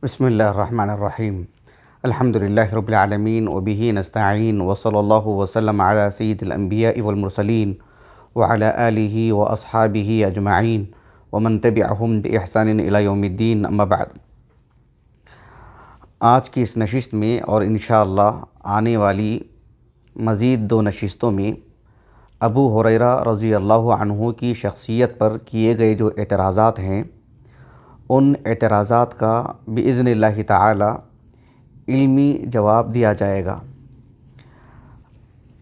بسم اللہ الرحمن الرحیم الحمد للہ رب العالمین وبہ نستعین وصلی اللہ وسلم علی سید الانبیاء والمرسلین وعلی آلہ واصحابہ اجمعین ومن تبعہم بإحسان الی یوم الدین اما بعد۔ آج کی اس نشست میں اور انشاءاللہ آنے والی مزید 2 نشستوں میں ابو ہریرہ رضی اللہ عنہ کی شخصیت پر کیے گئے جو اعتراضات ہیں ان اعتراضات کا بإذن اللہ تعالی علمی جواب دیا جائے گا۔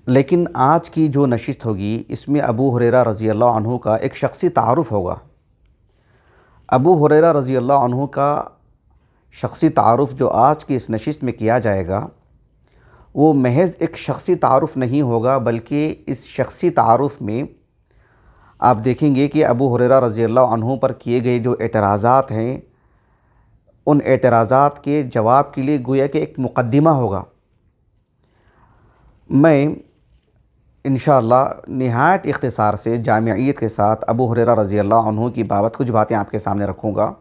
لیکن آج کی جو نشست ہوگی اس میں ابو ہریرہ رضی اللہ عنہ کا ایک شخصی تعارف ہوگا۔ ابو ہریرہ رضی اللہ عنہ کا شخصی تعارف جو آج کی اس نشست میں کیا جائے گا وہ محض ایک شخصی تعارف نہیں ہوگا، بلکہ اس شخصی تعارف میں آپ دیکھیں گے کہ ابو ہریرہ رضی اللہ عنہ پر کیے گئے جو اعتراضات ہیں ان اعتراضات کے جواب کے لیے گویا کہ ایک مقدمہ ہوگا۔ میں انشاءاللہ نہایت اختصار سے جامعیت کے ساتھ ابو ہریرہ رضی اللہ عنہ کی بابت کچھ باتیں آپ کے سامنے رکھوں گا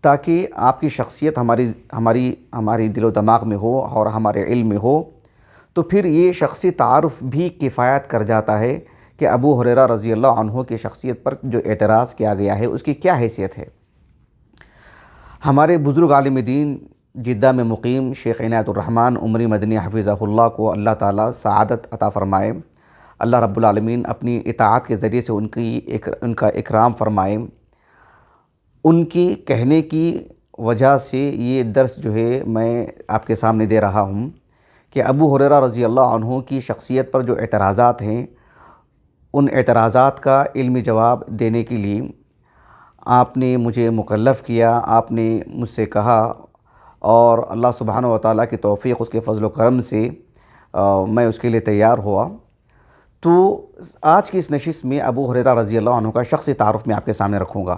تاکہ آپ کی شخصیت ہماری دل و دماغ میں ہو اور ہمارے علم میں ہو، تو پھر یہ شخصی تعارف بھی کفایت کر جاتا ہے کہ ابو ہریرہ رضی اللہ عنہ کی شخصیت پر جو اعتراض کیا گیا ہے اس کی کیا حیثیت ہے۔ ہمارے بزرگ عالم دین جدہ میں مقیم شیخ عنایت الرحمن عمری مدنی حفظہ اللہ کو اللہ تعالیٰ سعادت عطا فرمائے، اللہ رب العالمین اپنی اطاعت کے ذریعے سے ان کا اکرام فرمائے۔ ان کی کہنے کی وجہ سے یہ درس جو ہے میں آپ کے سامنے دے رہا ہوں کہ ابو ہریرہ رضی اللہ عنہ کی شخصیت پر جو اعتراضات ہیں ان اعتراضات کا علمی جواب دینے کے لیے آپ نے مجھے مکلف کیا، آپ نے مجھ سے کہا، اور اللہ سبحانہ و تعالیٰ کی توفیق اس کے فضل و کرم سے میں اس کے لیے تیار ہوا۔ تو آج کی اس نشست میں ابو ہریرہ رضی اللہ عنہ کا شخصی تعارف میں آپ کے سامنے رکھوں گا۔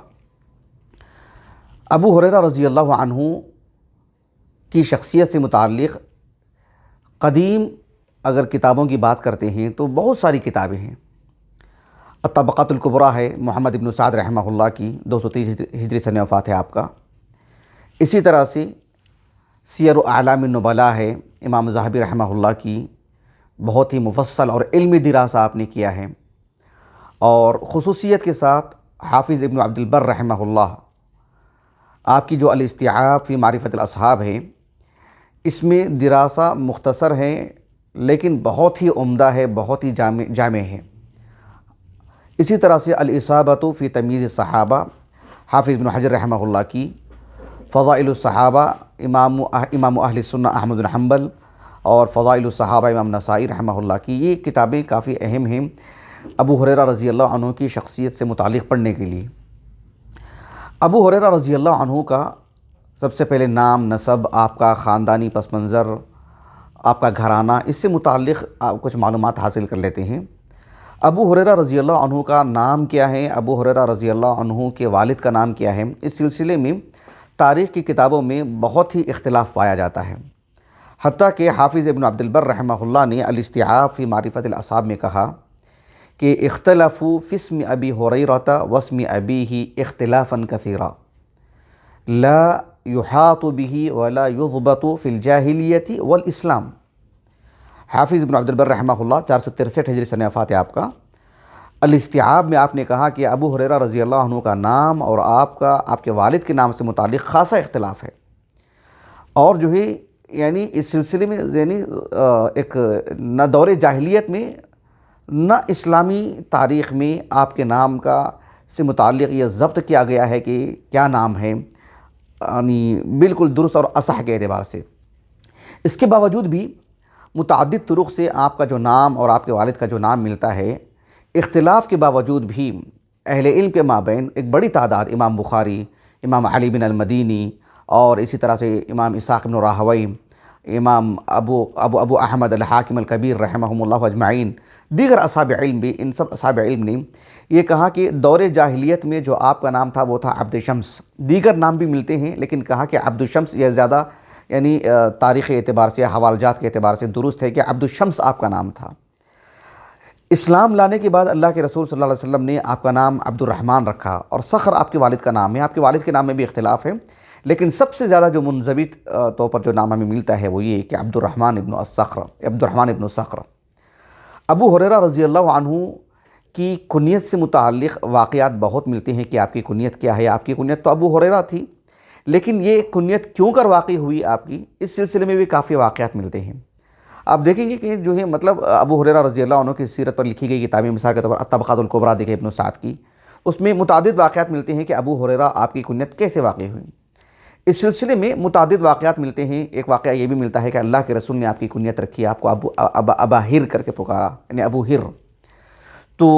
ابو ہریرہ رضی اللہ عنہ کی شخصیت سے متعلق قدیم اگر کتابوں کی بات کرتے ہیں تو بہت ساری کتابیں ہیں۔ الطبقات الکبریٰ ہے محمد ابن سعد رحمہ اللہ کی، 230 ہجری سنہ وفات ہے آپ کا۔ اسی طرح سے سیر اعلام النبلاء ہے امام ذہبی رحمہ اللہ کی، بہت ہی مفصل اور علمی دراسہ آپ نے کیا ہے۔ اور خصوصیت کے ساتھ حافظ ابن عبد البر رحمہ اللہ، آپ کی جو الاستیعاب فی معرفت الاصحاب ہے، اس میں دراسہ مختصر ہے لیکن بہت ہی عمدہ ہے، بہت ہی جامع ہے۔ اسی طرح سے الاصابۃ فی تمییز الصحابہ حافظ ابن حجر رحمہ اللہ کی، فضائل الصحابہ امام اہل سنہ احمد بن حنبل، اور فضائل الصحابہ امام نسائی رحمہ اللہ کی، یہ کتابیں کافی اہم ہیں ابو ہریرہ رضی اللہ عنہ کی شخصیت سے متعلق پڑھنے کے لیے۔ ابو ہریرہ رضی اللہ عنہ کا سب سے پہلے نام، نسب، آپ کا خاندانی پس منظر، آپ کا گھرانہ، اس سے متعلق آپ کچھ معلومات حاصل کر لیتے ہیں۔ ابو ہریرہ رضی اللہ عنہ کا نام کیا ہے، ابو ہریرہ رضی اللہ عنہ کے والد کا نام کیا ہے، اس سلسلے میں تاریخ کی کتابوں میں بہت ہی اختلاف پایا جاتا ہے۔ حتیٰ کہ حافظ ابن عبد البر رحمہ اللہ نے الاستیعاب فی معرفت الاصحاب میں کہا کہ اختلفوا فی اسم ابی ہریرہ واسم ابیہ اختلافا کثیرا لا یحاط بہ ولا یضبط فی الجاہلیۃ والاسلام۔ حافظ ابن عبد البر رحمہ اللہ 463 ہجری سنہ وفات ہے آپ کا۔ الاستیعاب میں آپ نے کہا کہ ابو ہریرہ رضی اللہ عنہ کا نام اور آپ کے والد کے نام سے متعلق خاصا اختلاف ہے، اور جو ہے یعنی اس سلسلے میں یعنی ایک نہ دور جاہلیت میں نہ اسلامی تاریخ میں آپ کے نام کا سے متعلق یہ ضبط کیا گیا ہے کہ کیا نام ہے، یعنی بالکل درست اور اصح کے اعتبار سے۔ اس کے باوجود بھی متعدد طرق سے آپ کا جو نام اور آپ کے والد کا جو نام ملتا ہے، اختلاف کے باوجود بھی اہل علم کے مابین ایک بڑی تعداد، امام بخاری، امام علی بن المدینی، اور اسی طرح سے امام اسحاق بن راہوی، امام ابو احمد الحاکم الکبیر رحمہم اللہ اجمعین، دیگر اصحاب علم بھی، ان سب اصحاب علم نے یہ کہا کہ دور جاہلیت میں جو آپ کا نام تھا وہ تھا عبد شمس۔ دیگر نام بھی ملتے ہیں لیکن کہا کہ عبد شمس یہ زیادہ یعنی تاریخی اعتبار سے، حوالہ جات کے اعتبار سے درست ہے کہ عبد الشمس آپ کا نام تھا۔ اسلام لانے کے بعد اللہ کے رسول صلی اللہ علیہ وسلم نے آپ کا نام عبد الرحمن رکھا، اور صخر آپ کے والد کا نام ہے۔ آپ کے والد کے نام میں بھی اختلاف ہے لیکن سب سے زیادہ جو منضبط طور پر جو نام ہمیں ملتا ہے وہ یہ کہ عبد الرحمن ابن صخر۔ ابو ہریرہ رضی اللہ عنہ کی کنیت سے متعلق واقعات بہت ملتے ہیں کہ آپ کی کنیت کیا ہے۔ آپ کی کنیت تو ابو ہریرہ تھی، لیکن یہ کنیت کیوں کر واقع ہوئی آپ کی، اس سلسلے میں بھی کافی واقعات ملتے ہیں۔ آپ دیکھیں گے کہ جو ہے مطلب ابو ہریرہ رضی اللہ عنہ کی سیرت پر لکھی گئی کتابیں، مثال کے طور پر الطبقات الکبریٰ دیکھیں ابن سعد کی، اس میں متعدد واقعات ملتے ہیں کہ ابو ہریرہ آپ کی کنیت کیسے واقع ہوئی۔ اس سلسلے میں متعدد واقعات ملتے ہیں۔ ایک واقعہ یہ بھی ملتا ہے کہ اللہ کے رسول نے آپ کی کنیت رکھی، آپ کو ابا ہر کر کے پکارا، یعنی ابو ہر۔ تو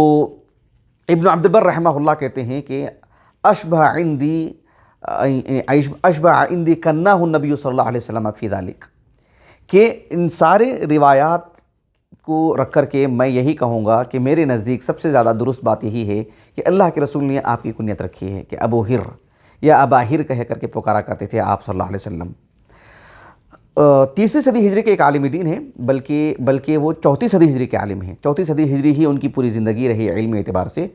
ابن عبد البر رحمہ اللہ کہتے ہیں کہ اشبہ عندی کناہ النبی صلی اللہ علیہ وسلم فی ذالک، کہ ان سارے روایات کو رکھ کر کے میں یہی کہوں گا کہ میرے نزدیک سب سے زیادہ درست بات یہی ہے کہ اللہ کے رسول نے آپ کی کنیت رکھی ہے کہ ابو ہر یا ابا ہر کہہ کر کے پکارا کرتے تھے آپ صلی اللہ علیہ وسلم۔ 3 صدی ہجری کے ایک عالم دین ہیں، بلکہ وہ 4 صدی ہجری کے عالم ہیں۔ 4 صدی ہجری ہی ان کی پوری زندگی رہی علم اعتبار سے۔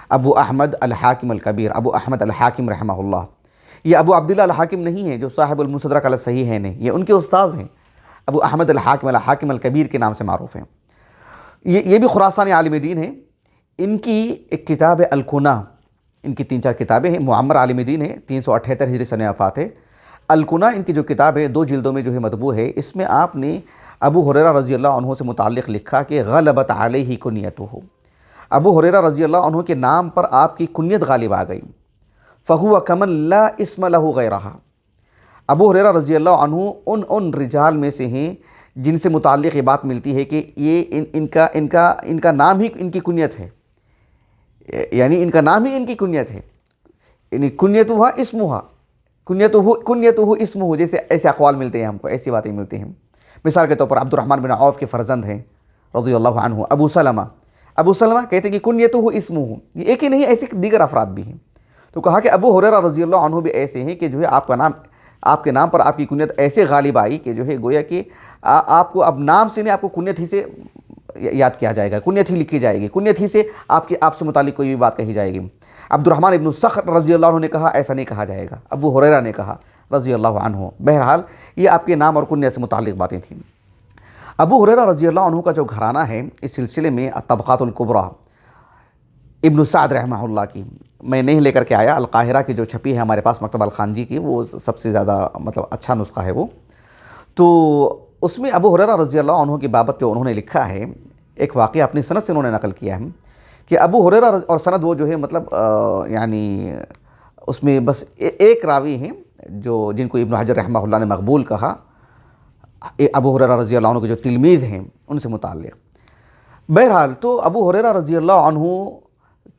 ابو احمد الحاکم الکبیر، ابو احمد الحاکم رحمہ اللہ، یہ ابو عبداللہ الحاکم نہیں ہے جو صاحب المستدرک علی الصحیح ہے، نہیں، یہ ان کے استاذ ہیں۔ ابو احمد الحاکم الکبیر کے نام سے معروف ہیں۔ یہ بھی خراسانی عالم دین ہیں۔ ان کی ایک کتاب ہے الکنہ، ان کی 3-4 کتابیں ہیں، معمر عالم دین ہے، 378 ہجری سنہ وفات ہے۔ الکنہ ان کی جو کتاب ہے 2 جلدوں میں جو ہے مطبوع ہے، اس میں آپ نے ابو ہریرہ رضی اللہ عنہ سے متعلق لکھا کہ غلبت علیہ کنیتہ، ابو ہریرہ رضی اللہ عنہ کے نام پر آپ کی کنیت غالب آ گئی۔ فہو کمن لا اسم لہ غیرہ، ابو ہریرہ رضی اللہ عنہ ان رجال میں سے ہیں جن سے متعلق یہ بات ملتی ہے کہ یہ ان کا نام ہی ان کی کنیت ہے، یعنی ان کا نام ہی ان کی کنیت ہے، یعنی کنیتہ اسمہ، کنیتہ اسمہ، جیسے ایسے اقوال ملتے ہیں ہم کو، ایسی باتیں ملتی ہیں۔ مثال کے طور پر عبد الرحمن بن عوف کے فرزند ہیں رضی اللہ عنہ ابو سلمہ کہتے ہیں کہ کنیتہ اسمہ، یہ ایک ہی نہیں، ایسے دیگر افراد بھی ہیں۔ تو کہا کہ ابو ہریرہ رضی اللہ عنہ بھی ایسے ہیں کہ جو ہے آپ کے نام پر آپ کی کنیت ایسے غالب آئی کہ جو ہے گویا کہ آپ کو اب نام سے نہیں، آپ کو کنیت ہی سے یاد کیا جائے گا، کنیت ہی لکھی جائے گی، کنیت ہی سے آپ سے متعلق کوئی بھی بات کہی جائے گی۔ عبد الرحمن ابن صخر رضی اللہ عنہ نے کہا ایسا نہیں کہا جائے گا، ابو ہریرہ نے کہا رضی اللہ عنہ۔ بہرحال یہ آپ کے نام اور کنیت سے متعلق باتیں تھیں۔ ابو ہریرہ رضی اللہ عنہ کا جو گھرانہ ہے، اس سلسلے میں الطبقات الکبریٰ ابن سعد رحمہ اللہ کی میں نہیں لے کر کے آیا، القاہرہ کی جو چھپی ہے ہمارے پاس مکتبہ الخانجی کی، وہ سب سے زیادہ مطلب اچھا نسخہ ہے وہ۔ تو اس میں ابو ہریرہ رضی اللہ عنہ کی بابت جو انہوں نے لکھا ہے، ایک واقعہ اپنی سند سے انہوں نے نقل کیا ہے کہ ابو ہریرہ اور سند وہ جو ہے مطلب یعنی اس میں بس ایک راوی ہیں جن کو ابن حجر رحمہ اللہ نے مقبول کہا، ابو ہریرہ رضی اللہ عنہ کے جو تلمیذ ہیں ان سے متعلق۔ بہرحال تو ابو ہریرہ رضی اللہ عنہ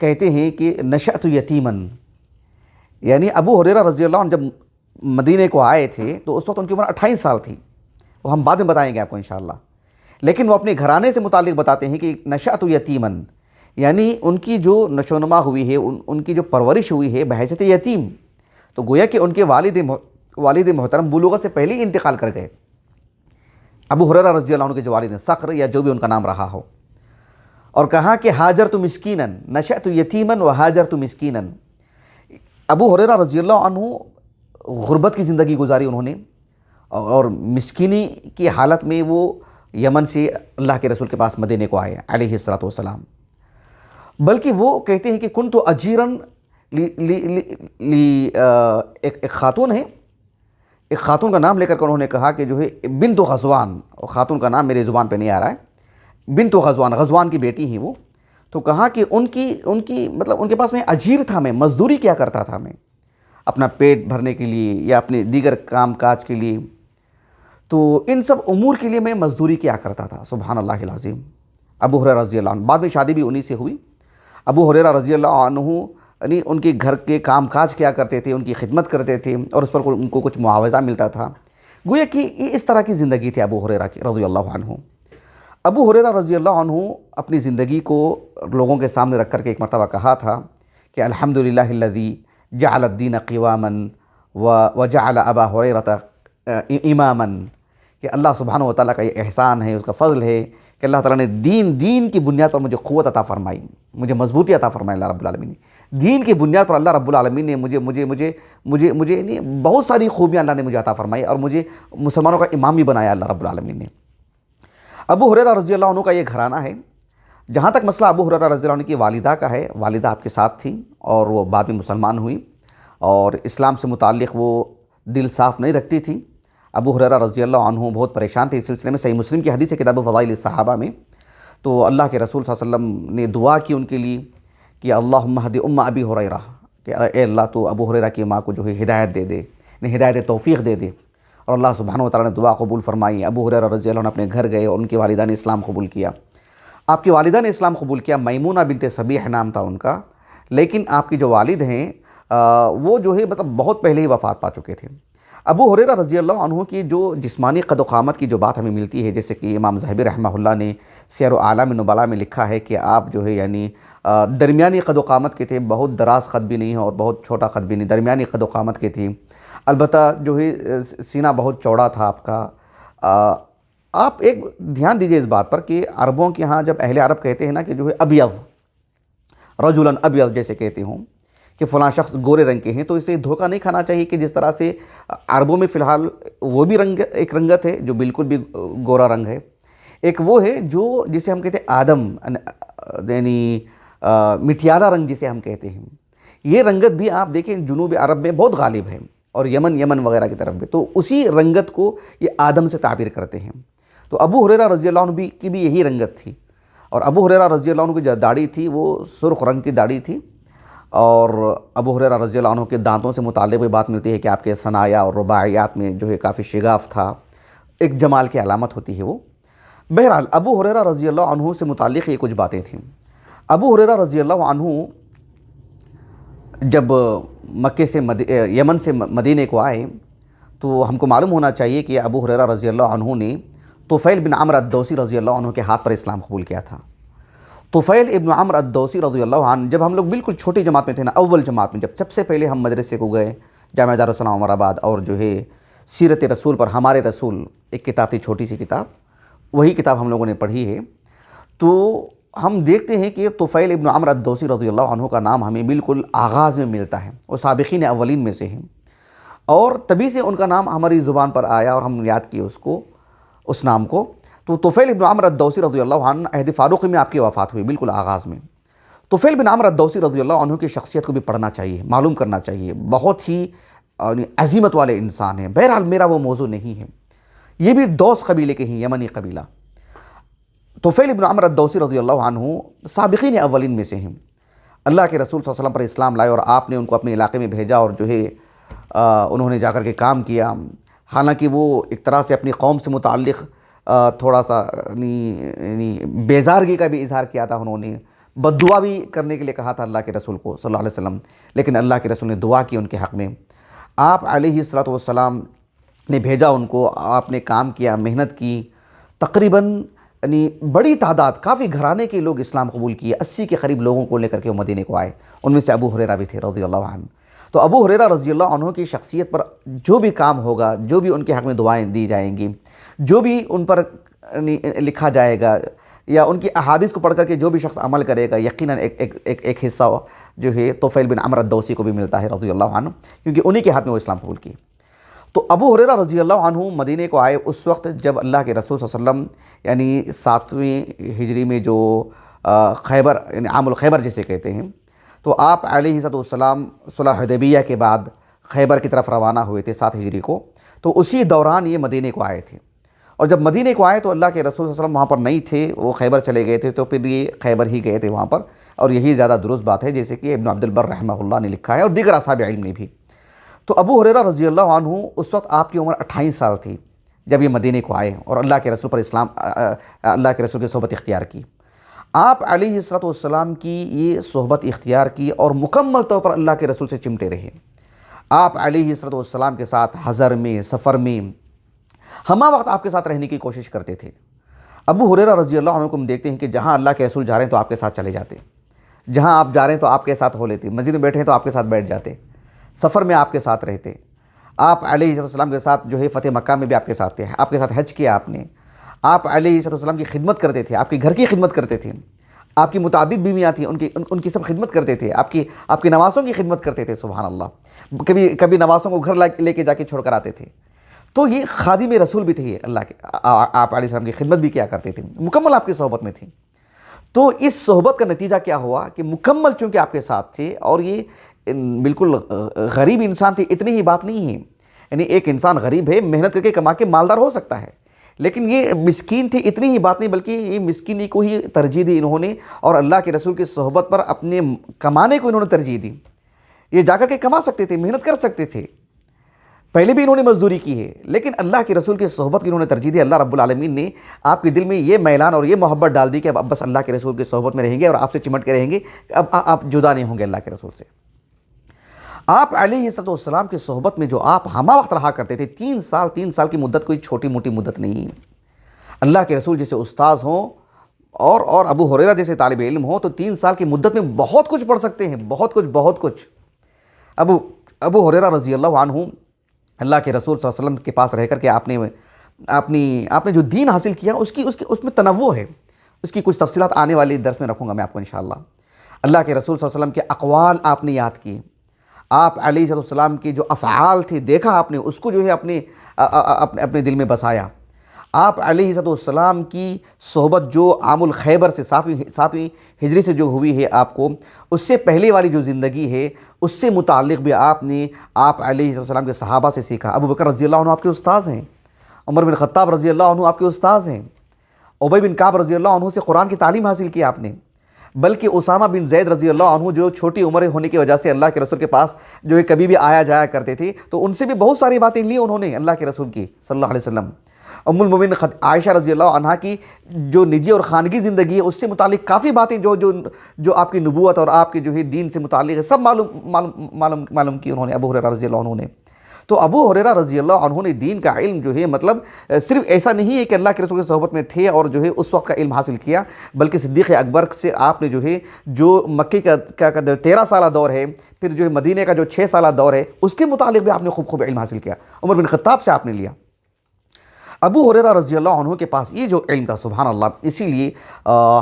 کہتے ہیں کہ نشأت یتیمن، یعنی ابو ہریرہ رضی اللہ عنہ جب مدینے کو آئے تھے تو اس وقت ان کی عمر 28 سال تھی، وہ ہم بعد میں بتائیں گے آپ کو انشاءاللہ، لیکن وہ اپنے گھرانے سے متعلق بتاتے ہیں کہ نشأت یتیمن، یعنی ان کی جو نشو و نما ہوئی ہے، ان کی جو پرورش ہوئی ہے بحیثیت یتیم، تو گویا کہ ان کے والد محترم بلوغت سے پہلے ہی انتقال کر گئے، ابو ہریرہ رضی اللہ عنہ کے جو والد ہیں، صخر یا جو بھی ان کا نام رہا ہو۔ اور کہا کہ حاجرت مسکیناً، نشأت یتیماً وحاجرت مسکیناً، ابو ہریرہ رضی اللہ عنہ غربت کی زندگی گزاری انہوں نے، اور مسکینی کی حالت میں وہ یمن سے اللہ کے رسول کے پاس مدینے کو آئے علیہ الصلوۃ والسلام۔ بلکہ وہ کہتے ہیں کہ کنت اجیراً ایک خاتون ہے، ایک خاتون کا نام لے کر کے انہوں نے کہا کہ جو ہے بنت غزوان، خاتون کا نام میرے زبان پہ نہیں آ رہا ہے، بنت غزوان کی بیٹی ہیں وہ، تو کہا کہ ان کی مطلب ان کے پاس میں اجیر تھا، میں مزدوری کیا کرتا تھا، میں اپنا پیٹ بھرنے کے لیے یا اپنے دیگر کام کاج کے لیے، تو ان سب امور کے لیے میں مزدوری کیا کرتا تھا، سبحان اللہ العظیم۔ ابو ہریرہ رضی اللہ عنہ، بعد میں شادی بھی انہی سے ہوئی۔ ابو ہریرہ رضی اللہ عنہ یعنی ان کے گھر کے کام کاج کیا کرتے تھے، ان کی خدمت کرتے تھے اور اس پر ان کو کچھ معاوضہ ملتا تھا، گویا کہ اس طرح کی زندگی تھی ابو ہریرہ کی رضی اللہ عنہ۔ ابو ہریرہ رضی اللہ عنہ اپنی زندگی کو لوگوں کے سامنے رکھ کر کے ایک مرتبہ کہا تھا کہ الحمدللہ الذی جعل الدین قواما وجعل ابا ہریرہ اماما، کہ اللہ سبحانہ و تعالیٰ کا یہ احسان ہے، اس کا فضل ہے کہ اللہ تعالیٰ نے دین کی بنیاد پر مجھے قوت عطا فرمائی، مجھے مضبوطی عطا فرمائی اللہ رب العالمین نے۔ دین کی بنیاد پر اللہ رب العالمین نے مجھے یعنی بہت ساری خوبیاں اللہ نے مجھے عطا فرمائی اور مجھے مسلمانوں کا امام بھی بنایا اللہ رب العالمین نے۔ ابو ہریرہ رضی اللہ عنہ کا یہ گھرانہ ہے۔ جہاں تک مسئلہ ابو ہریرہ رضی اللہ عنہ کی والدہ کا ہے، والدہ آپ کے ساتھ تھیں اور وہ بعد میں مسلمان ہوئیں اور اسلام سے متعلق وہ دل صاف نہیں رکھتی تھیں۔ ابو ہریرہ رضی اللہ عنہ بہت پریشان تھے اس سلسلے میں۔ صحیح مسلم کی حدیث ہے کتاب فضائل الصحابہ میں، تو اللہ کے رسول صلی اللہ علیہ وسلم نے دعا کی ان کے لیے کہ اللہم اہد ام ابی ہریرہ، کہ اے اللہ تو ابو ہریرہ کی ماں کو جو ہے ہدایت دے دے، ہدایت توفیق دے دے، اور اللہ سبحانہ و تعالیٰ نے دعا قبول فرمائی۔ ابو ہریرہ رضی اللہ عنہ اپنے گھر گئے اور ان کی والدہ نے اسلام قبول کیا۔ آپ کی والدہ نے اسلام قبول کیا، میمونہ بنت صبیح نام تھا ان کا، لیکن آپ کی جو والد ہیں وہ جو ہے مطلب بہت پہلے ہی وفات پا چکے تھے۔ ابو ہریرہ رضی اللہ عنہ کی جو جسمانی قد و قامت کی جو بات ہمیں ملتی ہے، جیسے کہ امام ذہبی رحمہ اللہ نے سیر اعلام النبلاء میں لکھا ہے کہ آپ جو ہے یعنی درمیانی قد و قامت کے تھے، بہت دراز قد بھی نہیں اور بہت چھوٹا قد بھی نہیں، درمیانی قد و قامت کے تھی۔ البتہ جو ہے سینہ بہت چوڑا تھا آپ کا۔ آپ ایک دھیان دیجئے اس بات پر کہ عربوں کے ہاں جب اہل عرب کہتے ہیں نا کہ جو ہے ابیض، رجلاً ابیض جیسے کہتے ہوں کہ فلاں شخص گورے رنگ کے ہیں، تو اسے دھوکہ نہیں کھانا چاہیے کہ جس طرح سے عربوں میں فی الحال وہ بھی ایک رنگت ہے جو بالکل بھی گورا رنگ ہے، ایک وہ ہے جو جسے ہم کہتے ہیں آدم، یعنی مٹیالہ رنگ جسے ہم کہتے ہیں۔ یہ رنگت بھی آپ دیکھیں جنوب عرب میں بہت غالب ہے اور یمن وغیرہ کی طرف بھی، تو اسی رنگت کو یہ آدم سے تعبیر کرتے ہیں۔ تو ابو ہریرہ رضی اللہ عنہ کی بھی یہی رنگت تھی، اور ابو ہریرہ رضی اللہ عنہ کی جو داڑھی تھی وہ سرخ رنگ کی داڑھی تھی، اور ابو ہریرہ رضی اللہ عنہ کے دانتوں سے متعلق بھی بات ملتی ہے کہ آپ کے ثنایا اور رباعیات میں جو ہے کافی شگاف تھا، ایک جمال کی علامت ہوتی ہے وہ۔ بہرحال ابو ہریرہ رضی اللہ عنہ سے متعلق یہ کچھ باتیں تھیں۔ ابو ہریرہ رضی اللہ عنہ جب مکے سے یمن سے مدینے کو آئے تو ہم کو معلوم ہونا چاہیے کہ ابو ہریرہ رضی اللہ عنہ نے طفیل بن عمرو الدوسی رضی اللہ عنہ کے ہاتھ پر اسلام قبول کیا تھا۔ طفیل ابن عمرو الدوسی رضی اللہ عنہ جب ہم لوگ بالکل چھوٹی جماعت میں تھے نا، اول جماعت میں، جب سب سے پہلے ہم مدرسے کو گئے جامعہ دارالسلام عمر آباد، اور جو ہے سیرت رسول پر ہمارے رسول ایک کتاب تھی، چھوٹی سی کتاب، وہی کتاب ہم لوگوں نے پڑھی ہے، تو ہم دیکھتے ہیں کہ طفیل ابن عمرو الدوسی رضی اللہ عنہ کا نام ہمیں بالکل آغاز میں ملتا ہے، وہ سابقین اولین میں سے ہیں، اور تبھی سے ان کا نام ہماری زبان پر آیا اور ہم یاد کیے اس نام کو۔ تو طفیل بن عمرو الدوسی رضی اللہ عنہ عہد فاروقی میں آپ کی وفات ہوئی، بالکل آغاز میں۔ طفیل بن عمرو الدوسی رضی اللہ عنہ کی شخصیت کو بھی پڑھنا چاہیے، معلوم کرنا چاہیے، بہت ہی عظیمت والے انسان ہیں۔ بہرحال میرا وہ موضوع نہیں ہے، یہ بھی دوس قبیلے کے ہیں، یمنی قبیلہ۔ طفیل بن عمرو الدوسی رضی اللہ عنہ سابقین اولین میں سے ہیں، اللہ کے رسول صلی اللہ علیہ وسلم پر اسلام لائے اور آپ نے ان کو اپنے علاقے میں بھیجا، اور جو ہے انہوں نے جا کر کے کام کیا، حالانکہ وہ ایک طرح سے اپنی قوم سے متعلق تھوڑا سا یعنی بیزارگی کا بھی اظہار کیا تھا، انہوں نے بد دعا بھی کرنے کے لیے کہا تھا اللہ کے رسول کو صلی اللہ علیہ وسلم، لیکن اللہ کے رسول نے دعا کی ان کے حق میں۔ آپ علیہ الصلوۃ والسلام نے بھیجا ان کو، آپ نے کام کیا، محنت کی، تقریباً یعنی بڑی تعداد، کافی گھرانے کے لوگ اسلام قبول کیے، 80 کے قریب لوگوں کو لے کر کے وہ مدینے کو آئے، ان میں سے ابو ہریرہ بھی تھے رضی اللہ عنہ۔ تو ابو ہریرہ رضی اللہ عنہ کی شخصیت پر جو بھی کام ہوگا، جو بھی ان کے حق میں دعائیں دی جائیں گی، جو بھی ان پر لکھا جائے گا، یا ان کی احادیث کو پڑھ کر کے جو بھی شخص عمل کرے گا، یقیناً ایک حصہ جو ہے طفیل بن عمرو الدوسی کو بھی ملتا ہے رضی اللہ عنہ، کیونکہ انہی کے ہاتھ میں وہ اسلام قبول کی۔ تو ابو ہریرہ رضی اللہ عنہ مدینے کو آئے اس وقت جب اللہ کے رسول صلی اللہ علیہ وسلم یعنی 7ویں ہجری میں جو خیبر، یعنی عام الخیبر جسے کہتے ہیں، تو آپ علیہ السلام صلح حدیبیہ کے بعد خیبر کی طرف روانہ ہوئے تھے 7 ہجری کو، تو اسی دوران یہ مدینے کو آئے تھے، اور جب مدینے کو آئے تو اللہ کے رسول صلی اللہ علیہ وسلم وہاں پر نہیں تھے، وہ خیبر چلے گئے تھے، تو پھر یہ خیبر ہی گئے تھے وہاں پر، اور یہی زیادہ درست بات ہے جیسے کہ ابن عبد البر رحمہ اللہ نے لکھا ہے اور دیگر اصحاب علم نے بھی۔ تو ابو ہریرہ رضی اللہ عنہ اس وقت آپ کی عمر 28 سال تھی جب یہ مدینے کو آئے اور اللہ کے رسول پر اللہ کے رسول کی صحبت اختیار کی۔ آپ علیہ الصلوۃ والسلام کی یہ صحبت اختیار کی اور مکمل طور پر اللہ کے رسول سے چمٹے رہے۔ آپ علیہ الصلوۃ والسلام کے ساتھ حضر میں، سفر میں، ہمہ وقت آپ کے ساتھ رہنے کی کوشش کرتے تھے۔ ابو ہریرہ رضی اللہ عنہ کو ہم دیکھتے ہیں کہ جہاں اللہ کے رسول جا رہے ہیں تو آپ کے ساتھ چلے جاتے، جہاں آپ جا رہے ہیں تو آپ کے ساتھ ہو لیتے، مسجد میں بیٹھے ہیں تو آپ کے ساتھ بیٹھ جاتے، سفر میں آپ کے ساتھ رہتے۔ آپ علیہ السلام کے ساتھ جو ہے فتح مکہ میں بھی آپ کے ساتھ تھے، آپ کے ساتھ حج کیا آپ نے، آپ علیہ السلام کی خدمت کرتے تھے، آپ کے گھر کی خدمت کرتے تھے، آپ کی متعدد بیویاں تھیں، ان کی سب خدمت کرتے تھے، آپ کی نواسوں کی خدمت کرتے تھے، سبحان اللہ، کبھی نواسوں کو گھر لے کے جا کے چھوڑ کر آتے تھے۔ تو یہ خادم رسول بھی تھے اللہ کے، آپ علیہ السلام کی خدمت بھی کیا کرتے تھے، مکمل آپ کی صحبت میں تھیں۔ تو اس صحبت کا نتیجہ کیا ہوا کہ مکمل چونکہ آپ کے ساتھ تھے، اور یہ بالکل غریب انسان تھے، اتنی ہی بات نہیں ہے، یعنی ایک انسان غریب ہے، محنت کر کے کما کے مالدار ہو سکتا ہے، لیکن یہ مسکین تھے، اتنی ہی بات نہیں، بلکہ یہ مسکینی کو ہی ترجیح دی انہوں نے، اور اللہ کے رسول کی صحبت پر اپنے کمانے کو انہوں نے ترجیح دی۔ یہ جا کر کے کما سکتے تھے، محنت کر سکتے تھے، پہلے بھی انہوں نے مزدوری کی ہے، لیکن اللہ کے رسول کی صحبت کی انہوں نے ترجیح دی۔ اللہ رب العالمین نے آپ کے دل میں یہ میلان اور یہ محبت ڈال دی کہ اب بس اللہ کے رسول کی صحبت میں رہیں گے اور آپ سے چمٹ کے رہیں گے، اب آپ جدا نہیں ہوں گے اللہ کے رسول سے۔ آپ علیہ السلام کی صحبت میں جو آپ ہمہ وقت رہا کرتے تھے، 3 سال کی مدت کوئی چھوٹی موٹی مدت نہیں ہے۔ اللہ کے رسول جیسے استاذ ہوں اور ابو ہریرہ جیسے طالب علم ہوں تو 3 سال کی مدت میں بہت کچھ پڑھ سکتے ہیں، بہت کچھ۔ ابو ہریرہ رضی اللہ عنہ اللہ کے رسول صلی اللہ علیہ وسلم کے پاس رہ کر کے آپ نے جو دین حاصل کیا اس میں تنوع ہے، اس کی کچھ تفصیلات آنے والی درس میں رکھوں گا میں آپ کو انشاءاللہ۔ اللہ کے رسول صلی اللہ علیہ وسلم کے اقوال آپ نے یاد کیے، آپ علیہ السلام کے جو افعال تھے دیکھا آپ نے، اس کو جو ہے اپنے دل میں بسایا۔ آپ علیہ السلام کی صحبت جو عام الخیبر سے 7ویں ہجری سے جو ہوئی ہے آپ کو، اس سے پہلے والی جو زندگی ہے اس سے متعلق بھی آپ علیہ السلام کے صحابہ سے سیکھا۔ ابو بکر رضی اللہ عنہ آپ کے استاذ ہیں، عمر بن خطاب رضی اللہ عنہ آپ کے استاذ ہیں، ابی بن کعب رضی اللہ عنہ سے قرآن کی تعلیم حاصل کی آپ نے، بلکہ اسامہ بن زید رضی اللہ عنہ جو چھوٹی عمر ہونے کی وجہ سے اللہ کے رسول کے پاس جو ہے کبھی بھی آیا جایا کرتے تھے، تو ان سے بھی بہت ساری باتیں لی انہوں نے اللہ کے رسول کی صلی اللہ علیہ وسلم۔ ام المومنین عائشہ رضی اللہ عنہا کی جو نجی اور خانگی زندگی ہے اس سے متعلق کافی باتیں جو آپ کی نبوت اور آپ کے جو ہے دین سے متعلق ہے، سب معلوم کی انہوں نے، ابو ہریرہ رضی اللہ عنہ نے۔ تو ابو ہریرہ رضی اللہ عنہ نے دین کا علم جو ہے مطلب صرف ایسا نہیں ہے کہ اللہ کے رسول کی صحبت میں تھے اور جو ہے اس وقت کا علم حاصل کیا، بلکہ صدیق اکبر سے آپ نے جو مکے کا 13 سالہ دور ہے، پھر جو ہے مدینے کا جو 6 سالہ دور ہے، اس کے متعلق بھی آپ نے خوب علم حاصل کیا، عمر بن خطاب سے آپ نے لیا۔ ابو ہریرہ رضی اللہ عنہ کے پاس یہ جو علم تھا سبحان اللہ، اسی لیے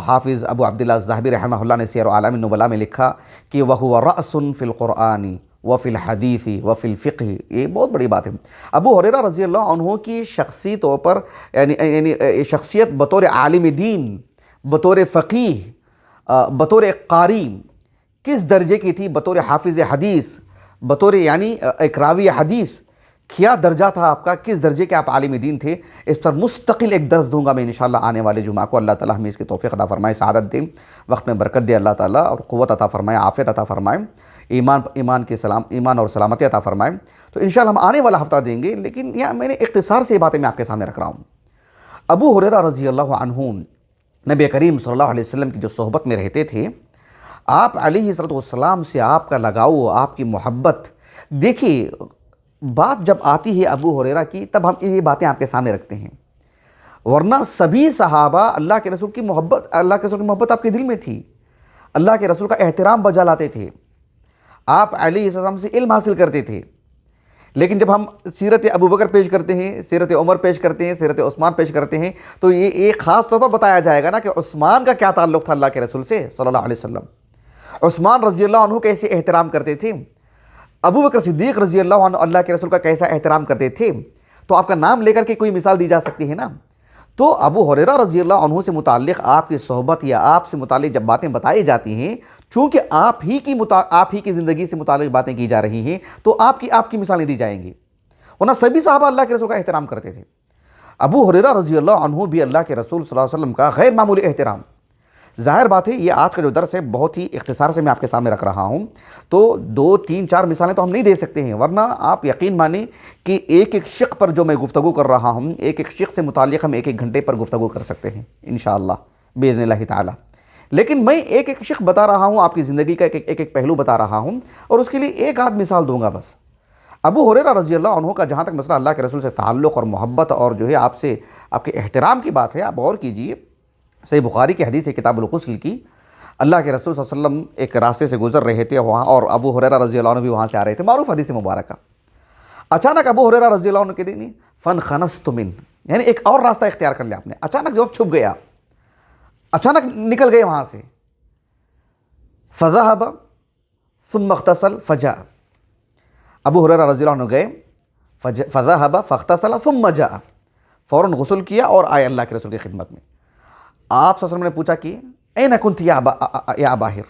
حافظ ابو عبداللہ الذہبی رحمہ اللہ نے سیر اعلام النبلاء میں لکھا کہ وَهُوَ رَأْسٌ فِي الْقُرْآنِ وَفِي الْحَدِيثِ وَفِي الْفِقْهِ، یہ بہت بڑی بات ہے۔ ابو ہریرہ رضی اللہ عنہ کی شخصی طور پر یعنی شخصیت بطور عالم دین، بطور فقیہ، بطور قاری کس درجے کی تھی، بطور حافظ حدیث، بطور یعنی ایک راوی حدیث، کیا درجہ تھا آپ کا، کس درجے کے آپ عالم دین تھے، اس پر مستقل ایک درس دوں گا میں انشاءاللہ آنے والے جمعہ کو۔ اللہ تعالیٰ ہمیں اس کی توفیق عطا فرمائے، سعادت دے، وقت میں برکت دے اللہ تعالیٰ، اور قوت عطا فرمائے، عافیت عطا فرمائے، ایمان اور سلامتی عطا فرمائے۔ تو انشاءاللہ ہم آنے والا ہفتہ دیں گے، لیکن یہاں میں نے اختصار سے یہ باتیں میں آپ کے سامنے رکھ رہا ہوں۔ ابو ہریرہ رضی اللہ عنہ نبی کریم صلی اللہ علیہ وسلم کی جو صحبت میں رہتے تھے، آپ علیہ السلام سے آپ کا لگاؤ، آپ کی محبت، دیکھیے بات جب آتی ہے ابو ہریرہ کی تب ہم یہ باتیں آپ کے سامنے رکھتے ہیں، ورنہ سبھی صحابہ اللہ کے رسول کی محبت آپ کے دل میں تھی، اللہ کے رسول کا احترام بجا لاتے تھے، آپ علیہ السلام سے علم حاصل کرتے تھے۔ لیکن جب ہم سیرت ابو بکر پیش کرتے ہیں، سیرت عمر پیش کرتے ہیں، سیرت عثمان پیش کرتے ہیں، تو یہ ایک خاص طور پر بتایا جائے گا نا کہ عثمان کا کیا تعلق تھا اللہ کے رسول سے صلی اللہ علیہ وسلم، عثمان رضی اللہ عنہ کیسے احترام کرتے تھے، ابو بکر صدیق رضی اللہ عنہ اللہ کے رسول کا کیسا احترام کرتے تھے، تو آپ کا نام لے کر کے کوئی مثال دی جا سکتی ہے نا۔ تو ابو ہریرہ رضی اللہ عنہ سے متعلق آپ کی صحبت یا آپ سے متعلق جب باتیں بتائی جاتی ہیں، چونکہ آپ ہی کی زندگی سے متعلق باتیں کی جا رہی ہیں، تو آپ کی مثالیں دی جائیں گی، ورنہ سبھی صحابہ اللہ کے رسول کا احترام کرتے تھے۔ ابو ہریرہ رضی اللہ عنہ بھی اللہ کے رسول صلی اللہ علیہ وسلم کا غیر معمولی احترام۔ ظاہر بات ہے یہ آج کا جو درس ہے بہت ہی اختصار سے میں آپ کے سامنے رکھ رہا ہوں، تو 2 3 4 مثالیں تو ہم نہیں دے سکتے ہیں، ورنہ آپ یقین مانیں کہ ایک شق پر جو میں گفتگو کر رہا ہوں، ایک شق سے متعلق ہم 1 گھنٹے پر گفتگو کر سکتے ہیں انشاءاللہ باذن اللہ تعالی، لیکن میں ایک شق بتا رہا ہوں، آپ کی زندگی کا ایک پہلو بتا رہا ہوں، اور اس کے لیے ایک آدھ مثال دوں گا بس۔ ابو ہریرہ رضی اللہ عنہ کا جہاں تک مسئلہ اللہ کے رسول سے تعلق اور محبت اور جو ہے آپ کے احترام کی بات ہے، آپ غور کیجئے، صحیح بخاری کی حدیث ہے کتاب الغسل کی، اللہ کے رسول صلی اللہ علیہ وسلم ایک راستے سے گزر رہے تھے وہاں، اور ابو ہریرہ رضی اللہ عنہ بھی وہاں سے آ رہے تھے، معروف حدیث مبارکہ۔ اچانک ابو ہریرہ رضی اللہ عنہ کے دینی فن خنست من، یعنی ایک اور راستہ اختیار کر لیا آپ نے، اچانک جو چھپ گیا، اچانک نکل گئے وہاں سے. فذهب ثم اغتسل فجاء، ابو ہریرہ رضی اللہ عنہ گئے، فذهب فاغتسل ثم جاء، فوراً غسل کیا اور آئے اللہ کے رسول کی خدمت میں. آپ صلی اللہ علیہ وسلم نے پوچھا کہ این کنت یا ابا ہر،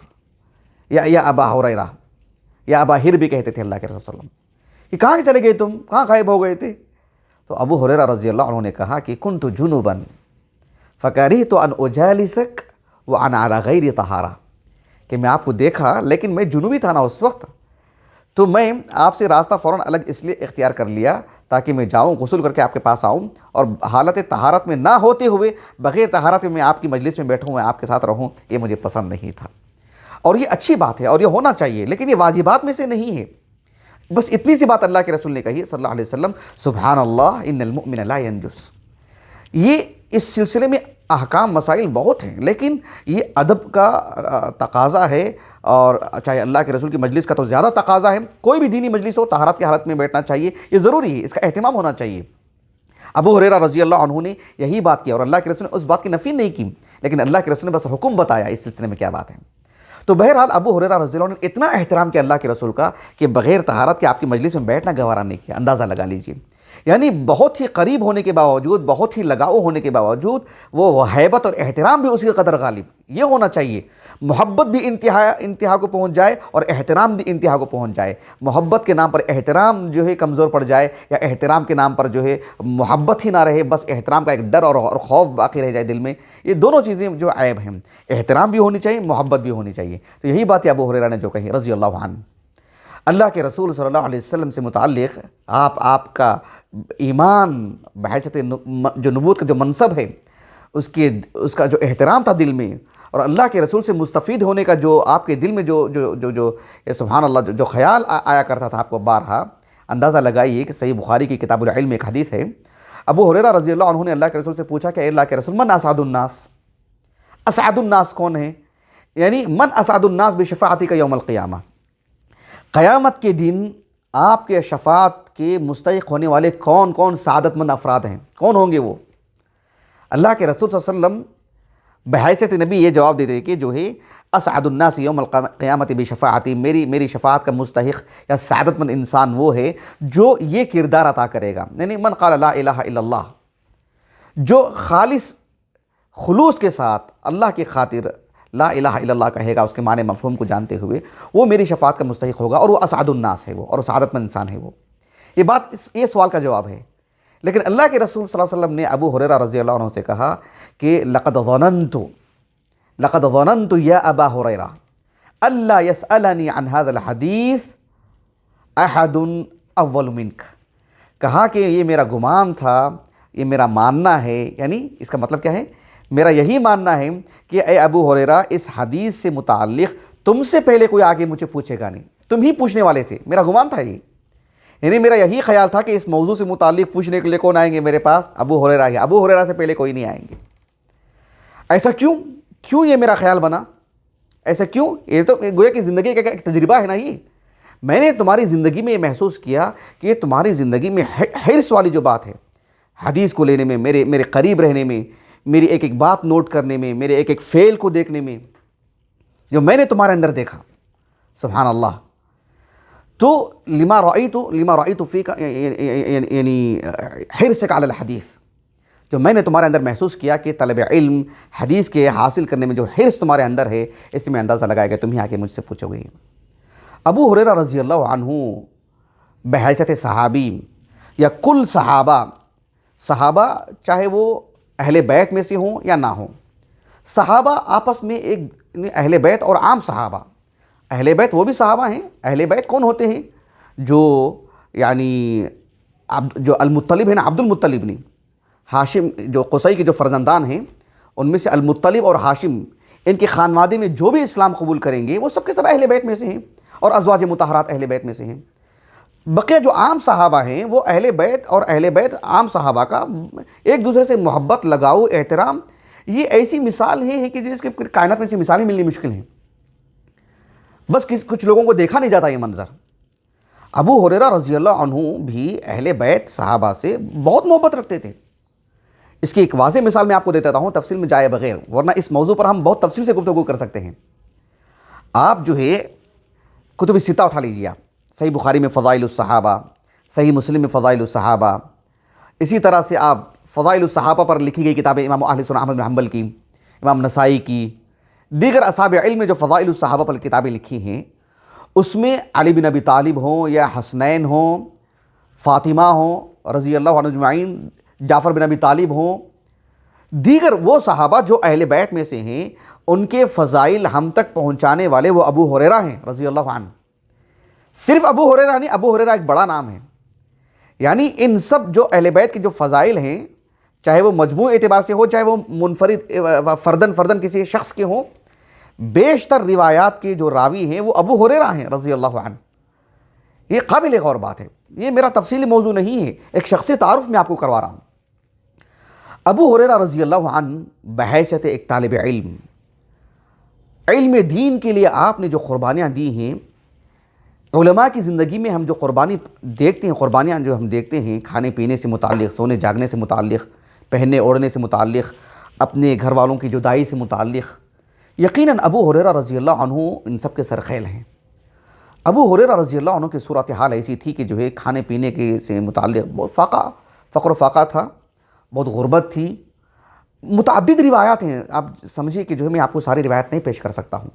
یا ابا ہریرہ، یا ابا ہر بھی کہتے تھے اللہ کے رسول صلی اللہ علیہ وسلم، کہ کہاں چلے گئے تم، کہاں غائب ہو گئے تھے؟ تو ابو ہریرہ رضی اللہ عنہ نے کہا کہ کنت جنوبا فکرہت ان اجالسک وانا علی غیر طہارہ، کہ میں آپ کو دیکھا لیکن میں جنوبی تھا نا اس وقت، تو میں آپ سے راستہ فوراً الگ اس لیے اختیار کر لیا تاکہ میں جاؤں غسل کر کے آپ کے پاس آؤں، اور حالت طہارت میں نہ ہوتے ہوئے بغیر طہارت میں آپ کی مجلس میں بیٹھوں، میں آپ کے ساتھ رہوں، یہ مجھے پسند نہیں تھا. اور یہ اچھی بات ہے اور یہ ہونا چاہیے، لیکن یہ واجبات میں سے نہیں ہے. بس اتنی سی بات اللہ کے رسول نے کہی صلی اللہ علیہ وسلم، سبحان اللہ ان المؤمن لا ینجس. یہ اس سلسلے میں احکام مسائل بہت ہیں، لیکن یہ ادب کا تقاضا ہے، اور چاہے اللہ کے رسول کی مجلس کا تو زیادہ تقاضا ہے. کوئی بھی دینی مجلس ہو طہارت کی حالت میں بیٹھنا چاہیے، یہ ضروری ہے، اس کا اہتمام ہونا چاہیے. ابو ہریرہ رضی اللہ عنہ نے یہی بات کی اور اللہ کے رسول نے اس بات کی نفی نہیں کی، لیکن اللہ کے رسول نے بس حکم بتایا اس سلسلے میں کیا بات ہے. تو بہرحال ابو ہریرہ رضی اللہ عنہ نے اتنا احترام کیا اللہ کے رسول کا کہ بغیر طہارت کے آپ کی مجلس میں بیٹھنا گوارا نہیں کیا. اندازہ لگا لیجیے، یعنی بہت ہی قریب ہونے کے باوجود، بہت ہی لگاؤ ہونے کے باوجود وہ ہیبت اور احترام بھی اسی کے قدر غالب. یہ ہونا چاہیے، محبت بھی انتہا کو پہنچ جائے اور احترام بھی انتہا کو پہنچ جائے. محبت کے نام پر احترام جو ہے کمزور پڑ جائے، یا احترام کے نام پر جو ہے محبت ہی نہ رہے، بس احترام کا ایک ڈر اور خوف باقی رہ جائے دل میں، یہ دونوں چیزیں جو عیب ہیں. احترام بھی ہونی چاہیے، محبت بھی ہونی چاہیے. تو یہی بات ابو ہریرہ نے جو کہی رضی اللہ عنہ. اللہ کے رسول صلی اللہ علیہ وسلم سے متعلق آپ کا ایمان بحیثیت جو نبوت کا جو منصب ہے، اس کا جو احترام تھا دل میں، اور اللہ کے رسول سے مستفید ہونے کا جو آپ کے دل میں جو سبحان اللہ جو خیال آیا کرتا تھا آپ کو بارہا. اندازہ لگائیے کہ صحیح بخاری کی کتاب العلم ایک حدیث ہے، ابو ہریرہ رضی اللہ عنہ نے اللہ کے رسول سے پوچھا کہ اے اللہ کے رسول، من اسعد الناس، اسعد الناس کون ہے؟ یعنی من اسعد الناس بشفاعتک یوم القیامہ، قیامت کے دن آپ کے شفاعت کے مستحق ہونے والے کون کون سعادت مند افراد ہیں، کون ہوں گے وہ؟ اللہ کے رسول صلی اللہ علیہ وسلم بحیثیت نبی یہ جواب دیتے کہ جو ہے اسعد الناس یوم القیامت بشفاعتی، میری شفاعت کا مستحق یا سعادت مند انسان وہ ہے جو یہ کردار عطا کرے گا، یعنی من قال لا الہ الا اللہ، جو خالص خلوص کے ساتھ اللہ کی خاطر لا الہ الا اللہ کہے گا، اس کے معنی مفہوم کو جانتے ہوئے، وہ میری شفاعت کا مستحق ہوگا، اور وہ اسعد الناس ہے، وہ اور سعادت مند انسان ہے وہ. یہ سوال کا جواب ہے. لیکن اللہ کے رسول صلی اللہ علیہ وسلم نے ابو ہریرہ رضی اللہ عنہ سے کہا کہ لقد ظننت یا ابا ہریرہ الا يسألنی عن هذا الحدیث احد اول منک. کہا کہ یہ میرا گمان تھا، یہ میرا ماننا ہے، یعنی اس کا مطلب کیا ہے؟ میرا یہی ماننا ہے کہ اے ابو ہریرہ، اس حدیث سے متعلق تم سے پہلے کوئی آگے مجھے پوچھے گا نہیں، تم ہی پوچھنے والے تھے. میرا گمان تھا یہ، یعنی میرا یہی خیال تھا کہ اس موضوع سے متعلق پوچھنے کے لیے کون آئیں گے میرے پاس؟ ابو ہریرہ ہی. ابو ہریرہ سے پہلے کوئی نہیں آئیں گے. ایسا کیوں یہ میرا خیال بنا؟ ایسا کیوں؟ یہ تو گویا کہ زندگی کا ایک تجربہ ہے نا. یہ میں نے تمہاری زندگی میں یہ محسوس کیا کہ یہ تمہاری زندگی میں حرص والی جو بات ہے، حدیث کو لینے میں، میرے قریب رہنے میں، میری ایک ایک بات نوٹ کرنے میں، میرے ایک ایک فعل کو دیکھنے میں، جو میں نے تمہارے اندر دیکھا، سبحان اللہ. تو لما رأیت فیک، یعنی حرصک علی الحدیث، جو میں نے تمہارے اندر محسوس کیا کہ طلب علم، حدیث کے حاصل کرنے میں جو حرص تمہارے اندر ہے، اس سے میں اندازہ لگایا کہ تم ہی آ کے مجھ سے پوچھو گے. ابو ہریرہ رضی اللہ عنہ بحیثیت صحابی یا کل صحابہ چاہے وہ اہل بیت میں سے ہوں یا نہ ہوں، صحابہ آپس میں ایک اہل بیت اور عام صحابہ. اہل بیت وہ بھی صحابہ ہیں. اہل بیت کون ہوتے ہیں؟ جو یعنی جو المطلب ہیں نا، عبد المطلب نہیں، ہاشم، جو قصی کے جو فرزندان ہیں ان میں سے المطلب اور ہاشم، ان کے خانوادے میں جو بھی اسلام قبول کریں گے وہ سب کے سب اہل بیت میں سے ہیں، اور ازواج مطہرات اہل بیت میں سے ہیں. بقیہ جو عام صحابہ ہیں وہ اہل بیت، اور اہل بیت عام صحابہ کا ایک دوسرے سے محبت، لگاؤ، احترام، یہ ایسی مثال ہے کہ جس کے کائنات میں سے مثالیں ملنی مشکل ہیں. بس کچھ لوگوں کو دیکھا نہیں جاتا یہ منظر. ابو ہریرہ رضی اللہ عنہ بھی اہل بیت صحابہ سے بہت محبت رکھتے تھے۔ اس کی ایک واضح مثال میں آپ کو دیتا ہوں تفصیل میں جائے بغیر، ورنہ اس موضوع پر ہم بہت تفصیل سے گفتگو کر سکتے ہیں۔ آپ جو ہے کتب ستہ اٹھا لیجیے، آپ صحیح بخاری میں فضائل الصحابہ، صحیح مسلم میں فضائل الصحابہ، اسی طرح سے آپ فضائل الصحابہ پر لکھی گئی کتابیں امام اہل سنت احمد بن حنبل کی، امام نسائی کی، دیگر اصحاب علم میں جو فضائل الصحابہ پر کتابیں لکھی ہیں، اس میں علی بن ابی طالب ہوں یا حسنین ہوں، فاطمہ ہوں رضی اللہ عنہ اجمعین، جعفر بن ابی طالب ہوں، دیگر وہ صحابہ جو اہل بیت میں سے ہیں، ان کے فضائل ہم تک پہنچانے والے وہ ابو ہریرہ ہیں رضی اللہ عنہ۔ صرف ابو ہریرہ نہیں، ابو ہریرہ ایک بڑا نام ہے، یعنی ان سب جو اہل بیت کے جو فضائل ہیں، چاہے وہ مجموع اعتبار سے ہو، چاہے وہ منفرد فردن کسی شخص کے ہوں، بیشتر روایات کے جو راوی ہیں وہ ابو ہریرہ ہیں رضی اللہ عنہ۔ یہ قابل غور بات ہے، یہ میرا تفصیلی موضوع نہیں ہے، ایک شخصی تعارف میں آپ کو کروا رہا ہوں۔ ابو ہریرہ رضی اللہ عنہ بحیثیت ایک طالب علم، علم دین کے لیے آپ نے جو قربانیاں دی ہیں، علماء کی زندگی میں ہم جو قربانی دیکھتے ہیں، قربانیاں جو ہم دیکھتے ہیں، کھانے پینے سے متعلق، سونے جاگنے سے متعلق، پہننے اوڑھنے سے متعلق، اپنے گھر والوں کی جدائی سے متعلق، یقیناً ابو ہریرہ رضی اللہ عنہ ان سب کے سرخیل ہیں۔ ابو ہریرہ رضی اللہ عنہ کی صورتحال ایسی تھی کہ جو ہے کھانے پینے کے سے متعلق بہت فقر و فاقہ تھا، بہت غربت تھی، متعدد روایات ہیں، آپ سمجھیے کہ جو ہے میں آپ کو ساری روایت نہیں پیش کر سکتا ہوں۔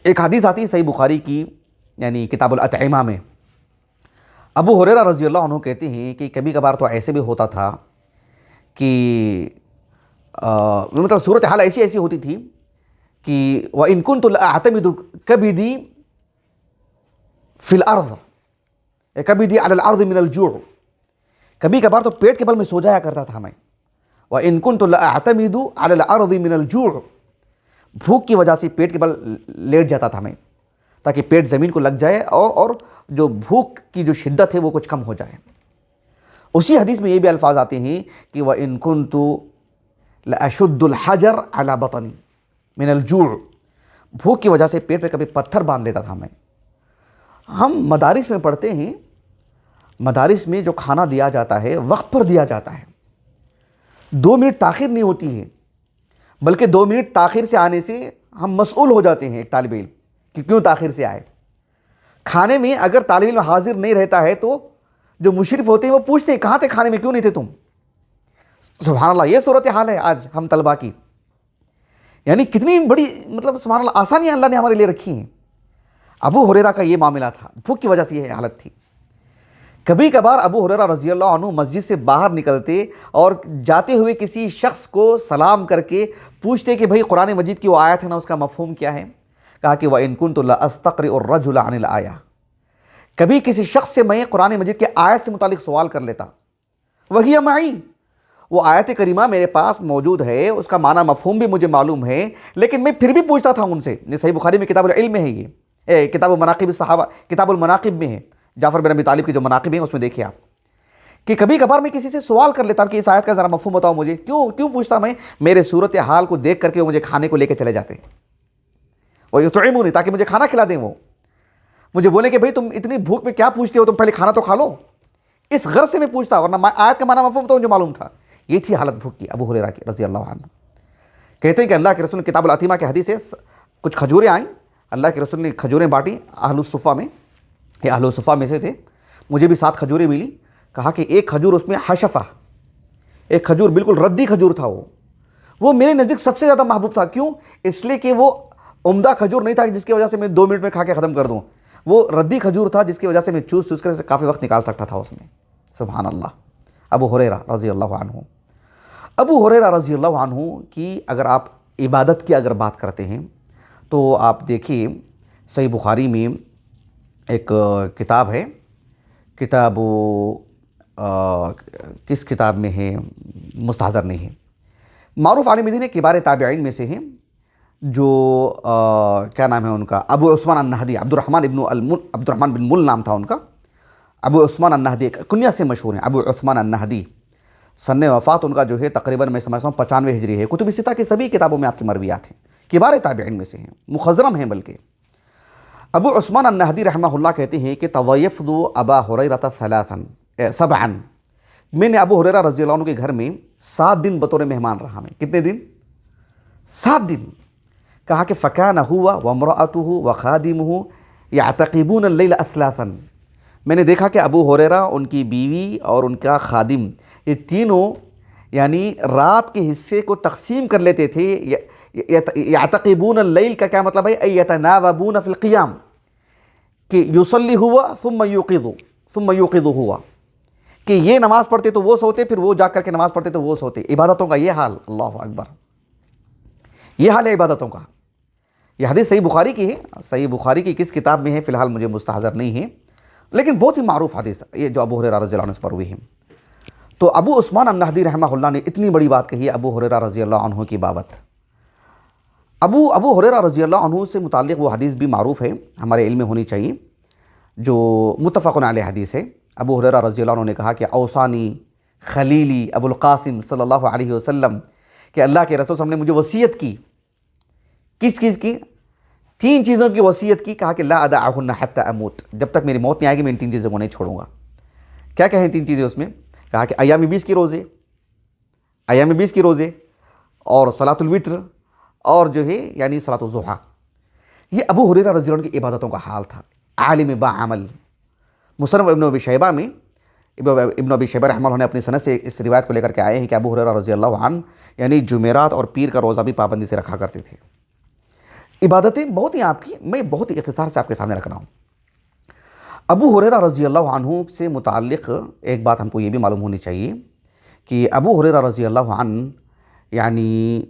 ایک حدیث آتی ہے صحیح بخاری کی، یعنی کتاب الاطعمہ میں، ابو ہریرہ رضی اللہ عنہ کہتے ہیں کہ کبھی کبھار تو ایسے بھی ہوتا تھا کہ مطلب صورتحال ایسی ہوتی تھی کہ وَإِن كُنْتُ لَأَعْتَمِدُ كَبِدِي فِي الْأَرْضِ، كَبِدِي عَلَى الْأَرْضِ مِنَ الْجُوعِ، کبھی کبھار تو پیٹ کے بل میں سو جایا کرتا تھا میں۔ وَإِن كُنْتُ لَأَعْتَمِدُ عَلَى الْأَرْضِ مِنَ الْجُوعِ، بھوک کی وجہ سے پیٹ کے بل لیٹ جاتا تھا میں تاکہ پیٹ زمین کو لگ جائے اور جو بھوک کی جو شدت ہے وہ کچھ کم ہو جائے۔ اسی حدیث میں یہ بھی الفاظ آتے ہیں کہ وَإِن كُنْتُ لَأَشُدُّ الْحَجَرَ عَلَى بَطَنِي مِنَ الْجُوعِ، بھوک کی وجہ سے پیٹ پہ کبھی پتھر باندھ دیتا تھا میں۔ ہم مدارس میں پڑھتے ہیں، مدارس میں جو کھانا دیا جاتا ہے وقت پر دیا جاتا ہے، 2 منٹ تاخیر نہیں ہوتی ہے، بلکہ 2 منٹ تاخیر سے آنے سے ہم مسئول ہو جاتے ہیں ایک طالب علم کہ کیوں تاخیر سے آئے۔ کھانے میں اگر طالب علم حاضر نہیں رہتا ہے تو جو مشرف ہوتے ہیں وہ پوچھتے ہیں کہاں تھے کھانے میں، کیوں نہیں تھے تم؟ سبحان اللہ، یہ صورتحال ہے آج ہم طلباء کی، یعنی کتنی بڑی مطلب سبحان اللہ آسانیاں اللہ نے ہمارے لیے رکھی ہیں۔ ابو ہریرہ کا یہ معاملہ تھا، بھوک کی وجہ سے یہ حالت تھی۔ کبھی کبھار ابو ہریرہ رضی اللہ عنہ مسجد سے باہر نکلتے اور جاتے ہوئے کسی شخص کو سلام کر کے پوچھتے کہ بھئی قرآن مجید کی وہ آیت ہے نا، اس کا مفہوم کیا ہے؟ کہا کہ وَإِن كُنْتُ لَأَسْتَقْرِئُ الرَّجُلَ عَنِ الْآيَةِ، کبھی کسی شخص سے میں قرآن مجید کے آیت سے متعلق سوال کر لیتا، وَهِيَ مَعِي، وہ آیت کریمہ میرے پاس موجود ہے، اس کا معنی مفہوم بھی مجھے معلوم ہے، لیکن میں پھر بھی پوچھتا تھا ان سے۔ یہ صحیح بخاری میں کتاب العلم میں ہے، یہ کتاب مناقب الصحابہ، کتاب المناقب میں ہے، جعفر بن ابی طالب کی جو مناقب ہیں اس میں دیکھیں آپ کہ کبھی کبھار میں کسی سے سوال کر لیتا کہ اس آیت کا ذرا مفہوم بتاؤ مجھے۔ کیوں پوچھتا میں؟ میرے صورتحال کو دیکھ کر کے وہ مجھے کھانے کو لے کے چلے جاتے، وہ یطعمونی، تاکہ مجھے کھانا کھلا دیں، وہ مجھے بولے کہ بھئی تم اتنی بھوک میں کیا پوچھتے ہو، تم پہلے کھانا تو کھا لو۔ اس غرض سے میں پوچھتا، ورنہ آیت کا معنی مفہوم تو مجھے معلوم تھا۔ یہ تھی حالت بھوک کی ابو ہریرہ کی رضی اللہ عنہ۔ کہتے ہیں کہ اللہ کے رسول نے کتاب الاطعمہ کی حدیث ہے، کچھ کھجوریں آئیں، اللہ کے رسول نے کھجوریں بانٹی اہل الصفہ میں، یہ اہل الصفہ میں سے تھے، مجھے بھی 7 کھجوریں ملی۔ کہا کہ ایک کھجور اس میں حشفہ، ایک کھجور بالکل ردی کھجور تھا، وہ میرے نزدیک سب سے زیادہ محبوب تھا۔ کیوں؟ اس لیے کہ وہ عمدہ کھجور نہیں تھا جس کی وجہ سے میں 2 منٹ میں کھا کے ختم کر دوں، وہ ردی کھجور تھا جس کی وجہ سے میں چوس کر کافی وقت نکال سکتا تھا اس میں۔ سبحان اللہ۔ ابو ہریرہ رضی اللہ عنہ، ابو ہریرہ رضی اللہ عنہ کی اگر آپ عبادت کی اگر بات کرتے ہیں تو آپ دیکھیے صحیح بخاری میں ایک کتاب ہے، کتاب کس کتاب میں ہے مستحضر نہیں ہے، معروف عالم دین کبار تابعین میں سے ہیں، جو کیا نام ہے ان کا، ابو عثمان النہدی، عبد الرحمن بن مل نام تھا ان کا، ابو عثمان النہدی کنیہ سے مشہور ہیں، ابو عثمان النہدی۔ سن وفات ان کا جو ہے تقریباً میں سمجھتا ہوں 95 ہجری ہے۔ کتب ستہ کی سبھی کتابوں میں آپ کی مرویات ہیں، کبار تابعین میں سے ہیں، مخضرم ہیں بلکہ۔ ابو عثمان النہدی رحمہ اللہ کہتے ہیں کہ تویفت ابا ہریرہ سبعا، میں نے ابو ہریرہ رضی اللہ عنہ کے گھر میں 7 دن بطور مہمان رہا۔ میں کتنے دن؟ 7 دن۔ کہا کہ فکان ہوا وامرأتہ وخادمہ یعتقبون اللیل اثلاثا، میں نے دیکھا کہ ابو ہریرہ، ان کی بیوی اور ان کا خادم، یہ تینوں یعنی رات کے حصے کو تقسیم کر لیتے تھے۔ یعتقبون اللیل کا کیا مطلب ہے؟ یتناوبون فی القیام، کہ یصلی ہوا ثم یوقظ ہوا، کہ یہ نماز پڑھتے تو وہ سوتے، پھر وہ جا کر کے نماز پڑھتے تو وہ سوتے۔ عبادتوں کا یہ حال، اللہ اکبر، یہ حال ہے عبادتوں کا۔ یہ حدیث صحیح بخاری کی ہے۔ صحیح بخاری کی کس کتاب میں ہے فی الحال مجھے مستحضر نہیں ہے، لیکن بہت ہی معروف حدیث یہ جو ابو ہریرہ رضی اللہ عنہ سے مروی ہے۔ تو ابو عثمان النہدی رحمہ اللہ نے اتنی بڑی بات کہی ہے ابو ہریرہ رضی اللہ عنہ کی بابت۔ ابو ہریرہ رضی اللہ عنہ سے متعلق وہ حدیث بھی معروف ہے، ہمارے علم میں ہونی چاہیے، جو متفق علیہ حدیث ہے۔ ابو ہریرہ رضی اللہ عنہ نے کہا کہ اوصانی خلیلی ابو القاسم صلی اللہ علیہ وسلم، کہ اللہ کے رسول صلی اللہ علیہ وسلم نے مجھے وصیت کی۔ کس چیز کی؟ 3 چیزوں کی وصیت کی۔ کہا کہ لا ادعہن حتی اموت، جب تک میری موت نہیں آئے گی میں ان 3 چیزوں کو نہیں چھوڑوں گا۔ کیا کہیں 3 چیزیں اس میں؟ کہا کہ ایام 20 کے روزے، ایام 20 کے روزے، اور صلاۃ الوتر، اور جو ہے یعنی صلاۃ الضحیٰ۔ یہ ابو ہریرہ رضی اللہ عنہ کی عبادتوں کا حال تھا، عالم با عمل۔ مصنف ابن ابی شیبہ میں ابن ابی شیبہ رحمہ اللہ نے اپنی سند سے اس روایت کو لے کر کے آئے ہیں کہ ابو ہریرہ رضی اللہ عنہ یعنی جمعرات اور پیر کا روزہ بھی پابندی سے رکھا کرتے تھے۔ عبادتیں بہت ہی آپ کی، میں بہت ہی اختصار سے آپ کے سامنے رکھ رہا ہوں۔ ابو ہریرہ رضی اللہ عنہ سے متعلق ایک بات ہم کو یہ بھی معلوم ہونی چاہیے کہ ابو ہریرہ رضی اللہ عنہ یعنی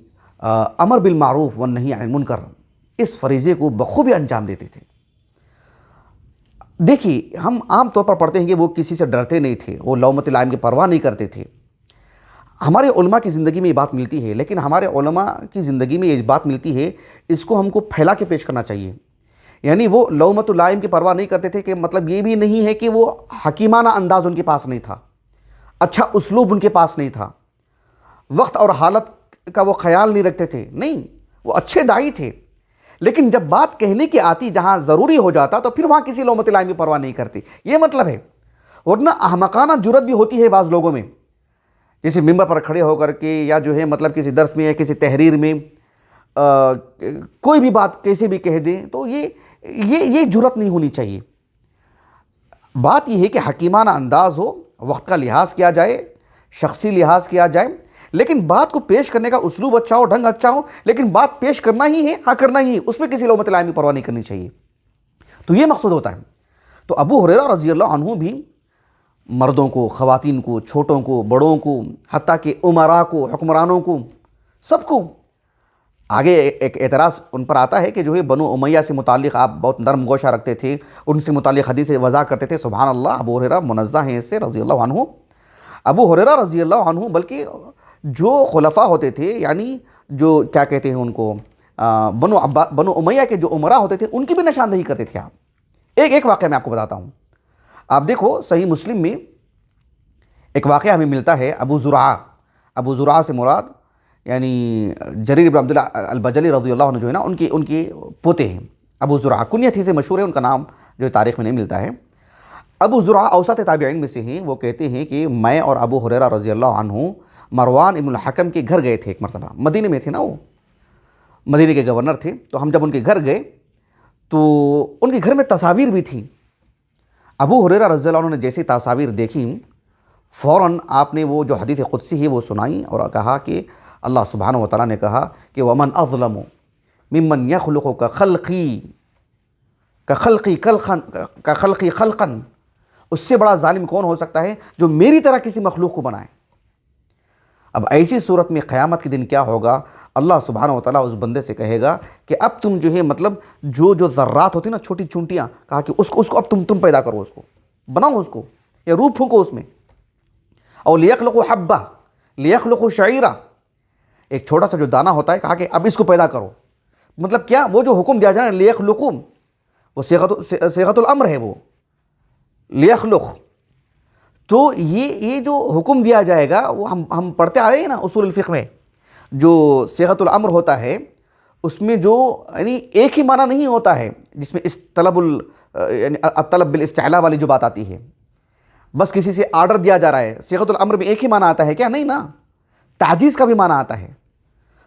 امر بالمعروف والنہی عن المنکر، اس فریضے کو بخوبی انجام دیتے تھے۔ دیکھیے ہم عام طور پر پڑھتے ہیں کہ وہ کسی سے ڈرتے نہیں تھے، وہ لومۃ لائم کی پرواہ نہیں کرتے تھے۔ ہمارے علماء کی زندگی میں یہ بات ملتی ہے، لیکن ہمارے علماء کی زندگی میں یہ بات ملتی ہے، اس کو ہم کو پھیلا کے پیش کرنا چاہیے۔ یعنی وہ لومۃ لائم کی پرواہ نہیں کرتے تھے، کہ مطلب یہ بھی نہیں ہے کہ وہ حکیمانہ انداز ان کے پاس نہیں تھا، اچھا اسلوب ان کے پاس نہیں تھا، وقت اور حالت کا وہ خیال نہیں رکھتے تھے، نہیں، وہ اچھے داعی تھے، لیکن جب بات کہنے کی آتی جہاں ضروری ہو جاتا تو پھر وہاں کسی لومۃ لائم کی پرواہ نہیں کرتی، یہ مطلب ہے۔ ورنہ احمقانہ جرت بھی ہوتی ہے بعض لوگوں میں، جیسے ممبر پر کھڑے ہو کر کے یا جو ہے مطلب کسی درس میں یا کسی تحریر میں کوئی بھی بات کیسے بھی کہہ دیں، تو یہ جرت نہیں ہونی چاہیے۔ بات یہ ہے کہ حکیمانہ انداز ہو، وقت کا لحاظ کیا جائے، شخصی لحاظ کیا جائے، لیکن بات کو پیش کرنے کا اسلوب اچھا ہو، ڈھنگ اچھا ہو، لیکن بات پیش کرنا ہی ہے، ہاں کرنا ہی ہے، اس میں کسی لومۃ لائم کی پرواہ نہیں کرنی چاہیے۔ تو یہ مقصود ہوتا ہے۔ تو ابو ہریرہ رضی اللہ عنہ بھی مردوں کو، خواتین کو، چھوٹوں کو، بڑوں کو، حتیٰ کہ امراء کو، حکمرانوں کو، سب کو، آگے ایک اعتراض ان پر آتا ہے کہ جو ہے بنو امیہ سے متعلق آپ بہت نرم گوشہ رکھتے تھے، ان سے متعلق حدیث وضع کرتے تھے۔ سبحان اللہ، ابو ہریرہ منزہ ہیں اس سے رضی اللہ عنہ۔ ابو ہریرہ رضی اللہ عنہ بلکہ جو خلفاء ہوتے تھے، یعنی جو کیا کہتے ہیں ان کو، بنو امیہ کے جو امراء ہوتے تھے، ان کی بھی نشاندہی کرتے تھے آپ۔ ایک واقعہ میں آپ کو بتاتا ہوں۔ آپ دیکھو صحیح مسلم میں ایک واقعہ ہمیں ملتا ہے، ابو زرعہ سے مراد یعنی جریر بن عبداللہ البجلی رضی اللہ عنہ جو ہے نا، ان کے پوتے ہیں ابو زرعہ، کنیت ہی سے مشہور ہے، ان کا نام جو تاریخ میں نہیں ملتا ہے۔ ابو زرعہ اوسط تابعین میں سے ہیں۔ وہ کہتے ہیں کہ میں اور ابو ہریرہ رضی اللہ عنہ مروان ابن الحکم کے گھر گئے تھے ایک مرتبہ، مدینے میں تھے نا، وہ مدینے کے گورنر تھے۔ تو ہم جب ان کے گھر گئے تو ان کے گھر میں تصاویر بھی تھیں۔ ابو ہریرہ رضی اللہ عنہ نے جیسے تصاویر دیکھیں، فوراً آپ نے وہ جو حدیث قدسی ہے وہ سنائی اور کہا کہ اللہ سبحانہ و تعالیٰ نے کہا کہ وَمَنْ أَظْلَمُ مِمَّنْ يَخْلُقُ كَخَلْقِي خَلْقًا، اس سے بڑا ظالم کون ہو سکتا ہے جو میری طرح کسی مخلوق کو بنائے۔ اب ایسی صورت میں قیامت کے دن کیا ہوگا، اللہ سبحانہ و تعالیٰ اس بندے سے کہے گا کہ اب تم جو ہے مطلب جو ذرات ہوتی ہیں نا، چھوٹی چونٹیاں، کہا کہ اس کو اب تم پیدا کرو، اس کو بناؤ، اس کو یا روح پھونکو اس میں۔ اور لِيَخْلُقُ حَبَّةً لِيَخْلُقُ شَعِيرًا، ایک چھوٹا سا جو دانہ ہوتا ہے، کہا کہ اب اس کو پیدا کرو۔ مطلب کیا، وہ جو حکم دیا جائے نا لِيَخْلُقُ، وہ صيغۃ الامر ہے، وہ لِيَخْلُقُ۔ تو یہ جو حکم دیا جائے گا، وہ ہم پڑھتے آئے ہیں نا اصول الفقہ میں، جو صيغۃ الامر ہوتا ہے اس میں جو یعنی ایک ہی معنی نہیں ہوتا ہے، جس میں یعنی الطلب بالاستعلاء والی جو بات آتی ہے، بس کسی سے آرڈر دیا جا رہا ہے، صیغۃ الامر میں ایک ہی معنی آتا ہے کیا؟ نہیں نا، تعجیز کا بھی معنی آتا ہے۔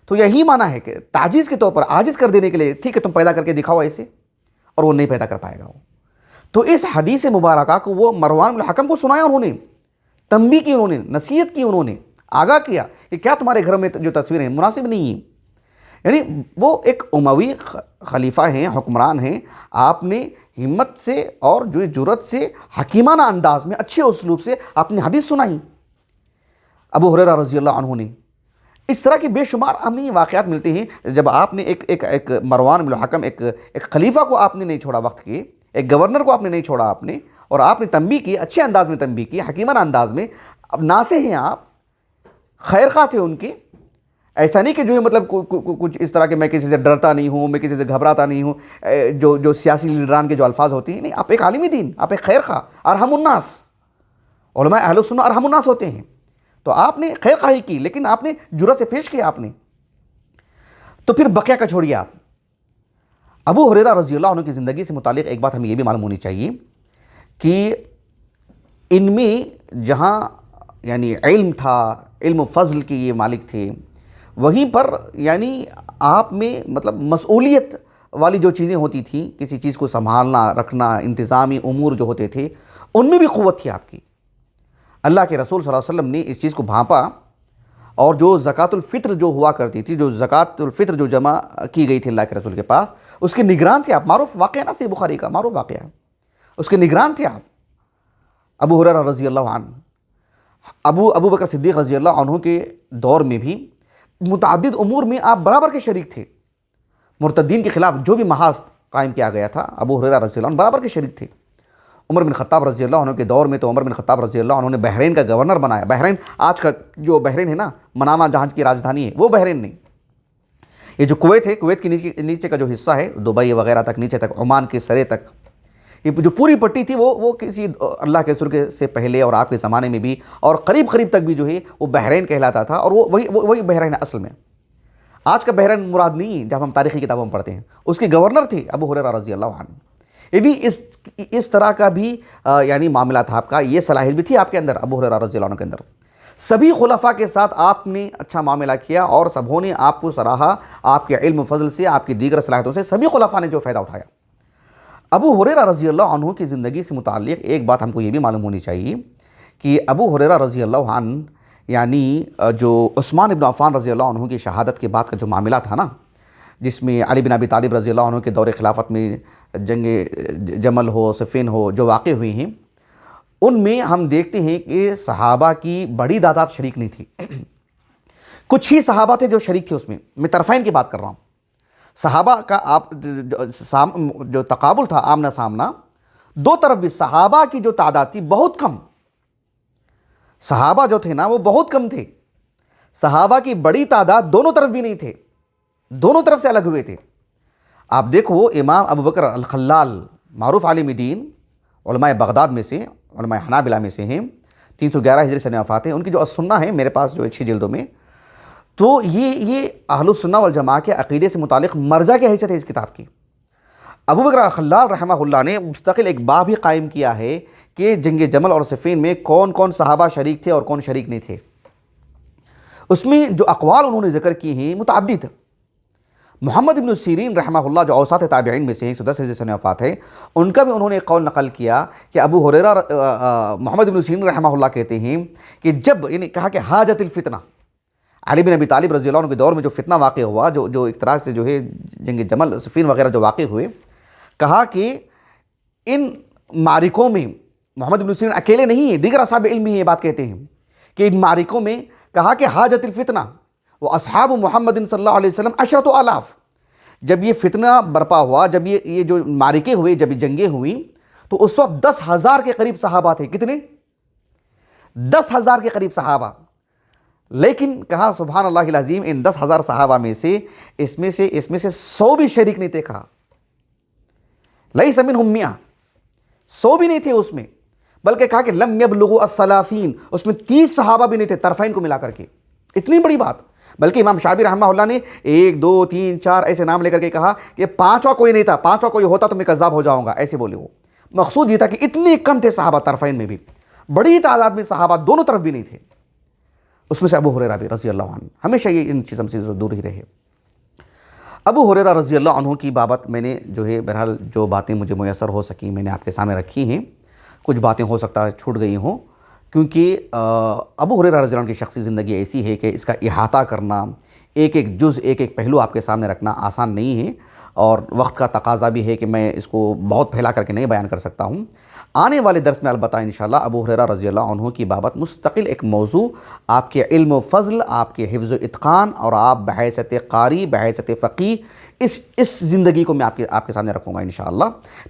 تو یہی معنی ہے کہ تعجیز کے طور پر عاجز کر دینے کے لیے، ٹھیک ہے تم پیدا کر کے دکھاؤ ایسے، اور وہ نہیں پیدا کر پائے گا وہ۔ تو اس حدیث مبارکہ کو وہ مروان بن الحکم کو سنایا، انہوں نے تنبیہ کی، انہوں نے نصیحت کی، انہوں نے آگاہ کیا کہ کیا تمہارے گھر میں جو تصویریں ہیں مناسب نہیں ہیں۔ یعنی وہ ایک اموی خلیفہ ہیں، حکمران ہیں، آپ نے ہمت سے اور جو جرأت سے حکیمانہ انداز میں اچھے اسلوب سے آپ نے حدیث سنائی ابو ہریرہ رضی اللہ عنہ نے۔ اس طرح کے بے شمار ہمیں واقعات ملتے ہیں جب آپ نے ایک مروان بن الحکم، ایک خلیفہ کو آپ نے نہیں چھوڑا وقت کے، ایک گورنر کو آپ نے نہیں چھوڑا آپ نے، اور آپ نے تنبیہ کی، اچھے انداز میں تنبیہ کی، حکیمانہ انداز میں۔ اب ناصح ہیں آپ، خیر خواہ تھے ان کے، ایسا نہیں کہ جو ہے مطلب کچھ اس طرح کہ میں کسی سے ڈرتا نہیں ہوں، میں کسی سے گھبراتا نہیں ہوں، جو سیاسی لیڈران کے جو الفاظ ہوتے ہیں، نہیں، آپ ایک عالم دین، آپ ایک خیر خواہ، ارحم الناس، علماء اہل السنہ ارحم الناس ہوتے ہیں۔ تو آپ نے خیر خواہی کی، لیکن آپ نے جرأت سے پیش کیا آپ نے۔ تو پھر بقیہ کا چھوڑیے آپ، ابو ہریرہ رضی اللہ عنہ کی زندگی سے متعلق ایک بات ہمیں یہ بھی معلوم ہونی چاہیے کہ ان میں جہاں یعنی علم تھا، علم و فضل کے یہ مالک تھے، وہیں پر یعنی آپ میں مطلب مسئولیت والی جو چیزیں ہوتی تھیں، کسی چیز کو سنبھالنا، رکھنا، انتظامی امور جو ہوتے تھے، ان میں بھی قوت تھی آپ کی۔ اللہ کے رسول صلی اللہ علیہ وسلم نے اس چیز کو بھانپا، اور جو زکوٰۃ الفطر جو ہوا کرتی تھی، جو زکوٰۃ الفطر جو جمع کی گئی تھی اللہ کے رسول کے پاس، اس کے نگران تھے آپ۔ معروف واقعہ نا، صحیح بخاری کا معروف واقعہ ہے، اس کے نگران تھے آپ ابو ہریرہ رضی اللہ عنہ۔ ابو بکر صدیق رضی اللہ عنہ کے دور میں بھی متعدد امور میں آپ برابر کے شریک تھے۔ مرتدین کے خلاف جو بھی محاذ قائم کیا گیا تھا، ابو ہریرہ رضی اللہ عنہ برابر کے شریک تھے۔ عمر بن خطاب رضی اللہ عنہ کے دور میں تو عمر بن خطاب رضی اللہ عنہ نے بحرین کا گورنر بنایا۔ بحرین آج کا جو بحرین ہے نا، منامہ جہاں کی راجدھانی ہے، وہ بحرین نہیں، یہ جو کویت ہے، کویت کے نیچے کا جو حصہ ہے، دبئی وغیرہ تک، نیچے تک، عمان کے سرے تک، یہ جو پوری پٹی تھی وہ کسی اللہ کے رسول سے پہلے اور آپ کے زمانے میں بھی، اور قریب تک بھی جو ہے وہ بحرین کہلاتا تھا، اور وہ وہی بحرین ہے اصل میں۔ آج کا بحرین مراد نہیں ہے جب ہم تاریخی کتابوں میں پڑھتے ہیں۔ اس کے گورنر تھے ابو ہریرہ رضی اللہ عنہ۔ یہ بھی اس طرح کا بھی یعنی معاملہ تھا آپ کا، یہ صلاحیت بھی تھی آپ کے اندر، ابو ہریرہ رضی اللہ عنہ کے اندر۔ سبھی خلفاء کے ساتھ آپ نے اچھا معاملہ کیا، اور سبوں نے آپ کو سراہا، آپ کے علم و فضل سے، آپ کی دیگر صلاحیتوں سے سبھی خلفاء نے جو فائدہ اٹھایا۔ ابو ہریرہ رضی اللہ عنہ کی زندگی سے متعلق ایک بات ہم کو یہ بھی معلوم ہونی چاہیے کہ ابو ہریرہ رضی اللہ عنہ یعنی جو عثمان بن عفان رضی اللہ عنہ کی شہادت کے بعد کا جو معاملہ تھا نا، جس میں علی بن ابی طالب رضی اللہ عنہ کے دور خلافت میں جنگ جمل ہو، صفین ہو، جو واقع ہوئی ہیں، ان میں ہم دیکھتے ہیں کہ صحابہ کی بڑی تعداد شریک نہیں تھی۔ کچھ ہی صحابہ تھے جو شریک تھے اس میں طرفین کی بات کر رہا ہوں۔ صحابہ کا آپ جو تقابل تھا، آمنا سامنا، دو طرف بھی صحابہ کی جو تعداد تھی بہت کم، صحابہ جو تھے نا وہ بہت کم تھے۔ صحابہ کی بڑی تعداد دونوں طرف بھی نہیں تھے، دونوں طرف سے الگ ہوئے تھے۔ آپ دیکھو امام ابو بکر الخلال، معروف عالم دین، علماء بغداد میں سے، علماء حنابلہ میں سے ہیں، 311 ہجری سے وفات ہیں۔ ان کی جو السنہ ہے میرے پاس جو 6 جلدوں میں، تو یہ اہل السنہ والجماعہ کے عقیدے سے متعلق مرجع کی حیثیت ہے اس کتاب کی۔ ابو بکر الخلال رحمہ اللہ نے مستقل ایک باب بھی قائم کیا ہے کہ جنگ جمل اور صفین میں کون کون صحابہ شریک تھے اور کون شریک نہیں تھے۔ اس میں جو اقوال انہوں نے ذکر کی ہیں متعدد۔ محمد بن سیرین رحمہ اللہ جو اوساط تابعین میں سے ہیں، 110 ہجری سے وفات ہے، ان کا بھی انہوں نے ایک قول نقل کیا کہ ابو ہریرہ محمد بن سیرین رحمہ اللہ کہتے ہیں کہ جب یعنی کہا کہ حاجت الفتنہ، علی بن ابی طالب رضی اللہ عنہ کے دور میں جو فتنہ واقع ہوا، جو ایک طرح سے جو ہے جنگ جمل صفین وغیرہ جو واقع ہوئے، کہا کہ ان معرکوں میں محمد بن سیرین اکیلے نہیں ہیں، دیگر اصحاب علم بھی یہ بات کہتے ہیں کہ ان معرکوں میں کہا کہ حاجت الفتنہ وہ اصحاب محمد صلی اللہ علیہ وسلم 10,000۔ جب یہ فتنہ برپا ہوا، جب یہ جو معرکے ہوئے، جب یہ جنگیں ہوئیں، تو اس وقت 10,000 کے قریب صحابہ تھے۔ کتنے؟ 10,000 کے قریب صحابہ۔ لیکن کہا سبحان اللہ العظیم، ان 10,000 صحابہ میں سے اس میں سے 100 بھی شریک نہیں تھے۔ کہا لیس منہم 100 بھی نہیں تھے اس میں، بلکہ کہا کہ لم یبلغوا الثلاثین، اس میں 30 صحابہ بھی نہیں تھے طرفین کو ملا کر کے۔ اتنی بڑی بات بلکہ امام شعبی رحمہ اللہ نے 1 2 3 4 ایسے نام لے کر کے کہا کہ پانچواں کوئی نہیں تھا، پانچواں کوئی ہوتا تو میں کذاب ہو جاؤں گا، ایسے بولے وہ۔ مقصود یہ تھا کہ اتنے کم تھے صحابہ طرفین میں بھی، بڑی تعداد میں صحابہ دونوں طرف بھی نہیں تھے، اس میں سے ابو ہریرہ بھی رضی اللہ عنہ، ہمیشہ یہ ان چیزوں سے دور ہی رہے۔ ابو ہریرہ رضی اللہ عنہ کی بابت میں نے جو ہے بہرحال جو باتیں مجھے میسر ہو سکیں میں نے آپ کے سامنے رکھی ہیں، کچھ باتیں ہو سکتا ہے چھوٹ گئی ہوں، کیونکہ ابو ہریرہ رضی اللہ عنہ کی شخصی زندگی ایسی ہے کہ اس کا احاطہ کرنا، ایک ایک جز ایک ایک پہلو آپ کے سامنے رکھنا آسان نہیں ہے، اور وقت کا تقاضا بھی ہے کہ میں اس کو بہت پھیلا کر کے نہیں بیان کر سکتا ہوں۔ آنے والے درس میں البتہ انشاءاللہ ابو ہریرہ رضی اللہ عنہ کی بابت مستقل ایک موضوع، آپ کے علم و فضل، آپ کے حفظ و اتقان، اور آپ بحیثیت قاری، بحیثیت فقیہ اس زندگی کو میں آپ کے سامنے رکھوں گا انشاءاللہ۔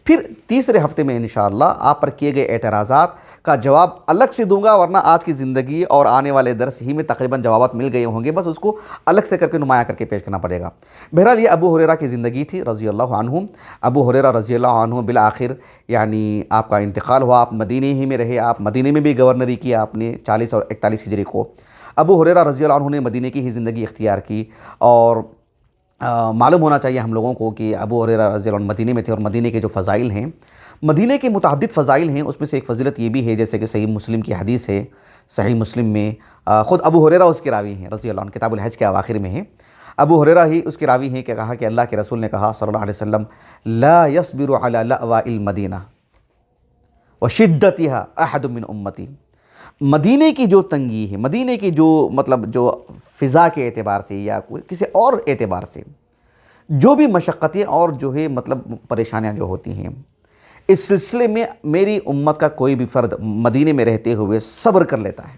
پھر تیسرے ہفتے میں انشاءاللہ آپ پر کیے گئے اعتراضات کا جواب الگ سے دوں گا، ورنہ آج کی زندگی اور آنے والے درس ہی میں تقریباً جوابات مل گئے ہوں گے، بس اس کو الگ سے کر کے نمایاں کر کے پیش کرنا پڑے گا۔ بہرحال یہ ابو ہریرہ کی زندگی تھی رضی اللہ عنہ۔ ابو ہریرہ رضی اللہ عنہ بالآخر یعنی آپ کا انتقال ہوا، آپ مدینے ہی میں رہے، آپ مدینے میں بھی گورنری کی آپ نے 40 اور 41 ہجری کو۔ ابو ہریرہ رضی اللہ عنہ نے مدینے کی ہی زندگی اختیار کی، اور معلوم ہونا چاہیے ہم لوگوں کو کہ ابو ہریرہ رضی اللہ عنہ مدینے میں تھے، اور مدینے کے جو فضائل ہیں، مدینے کے متعدد فضائل ہیں، اس میں سے ایک فضیلت یہ بھی ہے جیسے کہ صحیح مسلم کی حدیث ہے، صحیح مسلم میں خود ابو ہریرہ اس کے راوی ہیں رضی اللہ عنہ، کتاب الحج کے اواخر میں ہے، ابو ہریرہ ہی اس کے راوی ہیں کہ کہا کہ اللہ کے رسول نے کہا صلی اللہ علیہ وسلم لا يصبر على لأواء المدینہ وشدتها احد من امتی۔ مدینے کی جو تنگی ہے، مدینے کی جو جو فضا کے اعتبار سے یا کسی اور اعتبار سے جو بھی مشقتیں اور جو ہے پریشانیاں جو ہوتی ہیں، اس سلسلے میں میری امت کا کوئی بھی فرد مدینے میں رہتے ہوئے صبر کر لیتا ہے،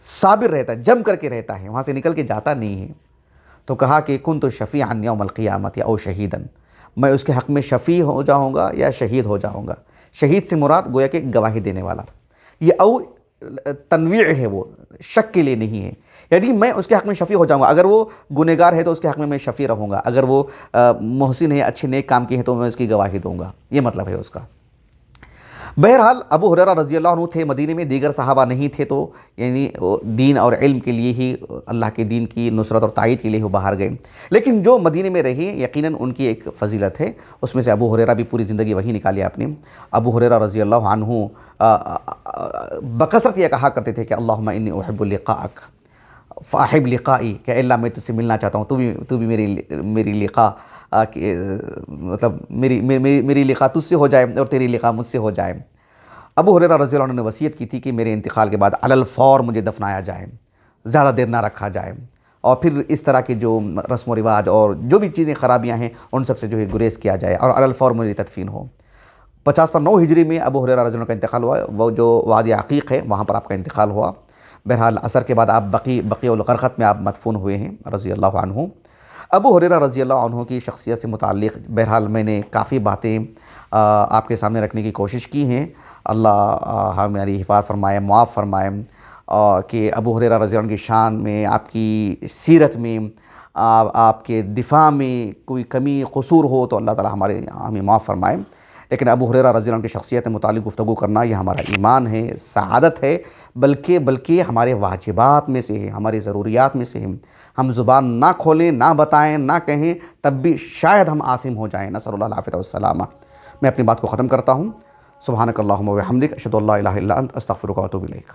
صابر رہتا ہے، جم کر کے رہتا ہے، وہاں سے نکل کے جاتا نہیں ہے، تو کہا کہ کنت شفیعا یوم القیامت او شہیدا، میں اس کے حق میں شفیع ہو جاؤں گا یا شہید ہو جاؤں گا۔ شہید سے مراد گویا کہ گواہی دینے والا، یہ او تنویع ہے، وہ شک کے لیے نہیں ہے، یعنی میں اس کے حق میں شفیع ہو جاؤں گا، اگر وہ گنہگار ہے تو اس کے حق میں شفیع رہوں گا، اگر وہ محسن ہے، اچھے نیک کام کی ہے تو میں اس کی گواہی دوں گا، یہ مطلب ہے اس کا۔ بہرحال ابو ہریرہ رضی اللہ عنہ تھے مدینے میں، دیگر صحابہ نہیں تھے، تو یعنی دین اور علم کے لیے ہی، اللہ کے دین کی نصرت اور تائید کے لیے وہ باہر گئے، لیکن جو مدینے میں رہے یقیناً ان کی ایک فضیلت ہے، اس میں سے ابو ہریرہ بھی پوری زندگی وہی نکالی آپ نے۔ ابو ہریرہ رضی اللہ عنہ بکثرت یہ کہا کرتے تھے کہ اللہم انی احب لقاءک فاحب لقائی، کہ اللہ میں تجھ سے ملنا چاہتا ہوں، تو بھی میری لقاء میری لقاء تجھ سے ہو جائے اور تیری لقاء مجھ سے ہو جائے۔ ابو ہریرہ رضی اللہ عنہ نے وصیت کی تھی کہ میرے انتقال کے بعد علی الفور مجھے دفنایا جائے، زیادہ دیر نہ رکھا جائے، اور پھر اس طرح کے جو رسم و رواج اور جو بھی چیزیں خرابیاں ہیں ان سب سے جو ہے گریز کیا جائے، اور علی الفور میری تدفین ہو۔ 50 پر 9 ہجری میں ابو ہریرہ رضی اللہ عنہ کا انتقال ہوا، وہ جو وادی عقیق ہے وہاں پر آپ کا انتقال ہوا۔ بہرحال عصر کے بعد آپ بقیع الغرقد میں آپ مدفون ہوئے ہیں رضی اللہ عنہ۔ ابو ہریرہ رضی اللہ عنہ کی شخصیت سے متعلق بہرحال میں نے کافی باتیں آپ کے سامنے رکھنے کی کوشش کی ہیں، اللہ ہماری حفاظت فرمائے، معاف فرمائے، کہ ابو ہریرہ رضی اللہ عنہ کی شان میں، آپ کی سیرت میں، آپ کے دفاع میں کوئی کمی قصور ہو تو اللہ تعالی ہمیں معاف فرمائے، لیکن ابو ہریرہ رضی اللہ عنہ کی شخصیت متعلق گفتگو کرنا یہ ہمارا ایمان ہے، سعادت ہے، بلکہ ہمارے واجبات میں سے ہے، ہماری ضروریات میں سے ہے۔ ہم زبان نہ کھولیں، نہ بتائیں، نہ کہیں، تب بھی شاید ہم آثم ہو جائیں، نسأل اللہ العافیہ والسلامہ۔ میں اپنی بات کو ختم کرتا ہوں۔ سبحانک اللہم و بحمدک، اشہد ان لا الہ الا انت، استغفرک و اتوب الیک۔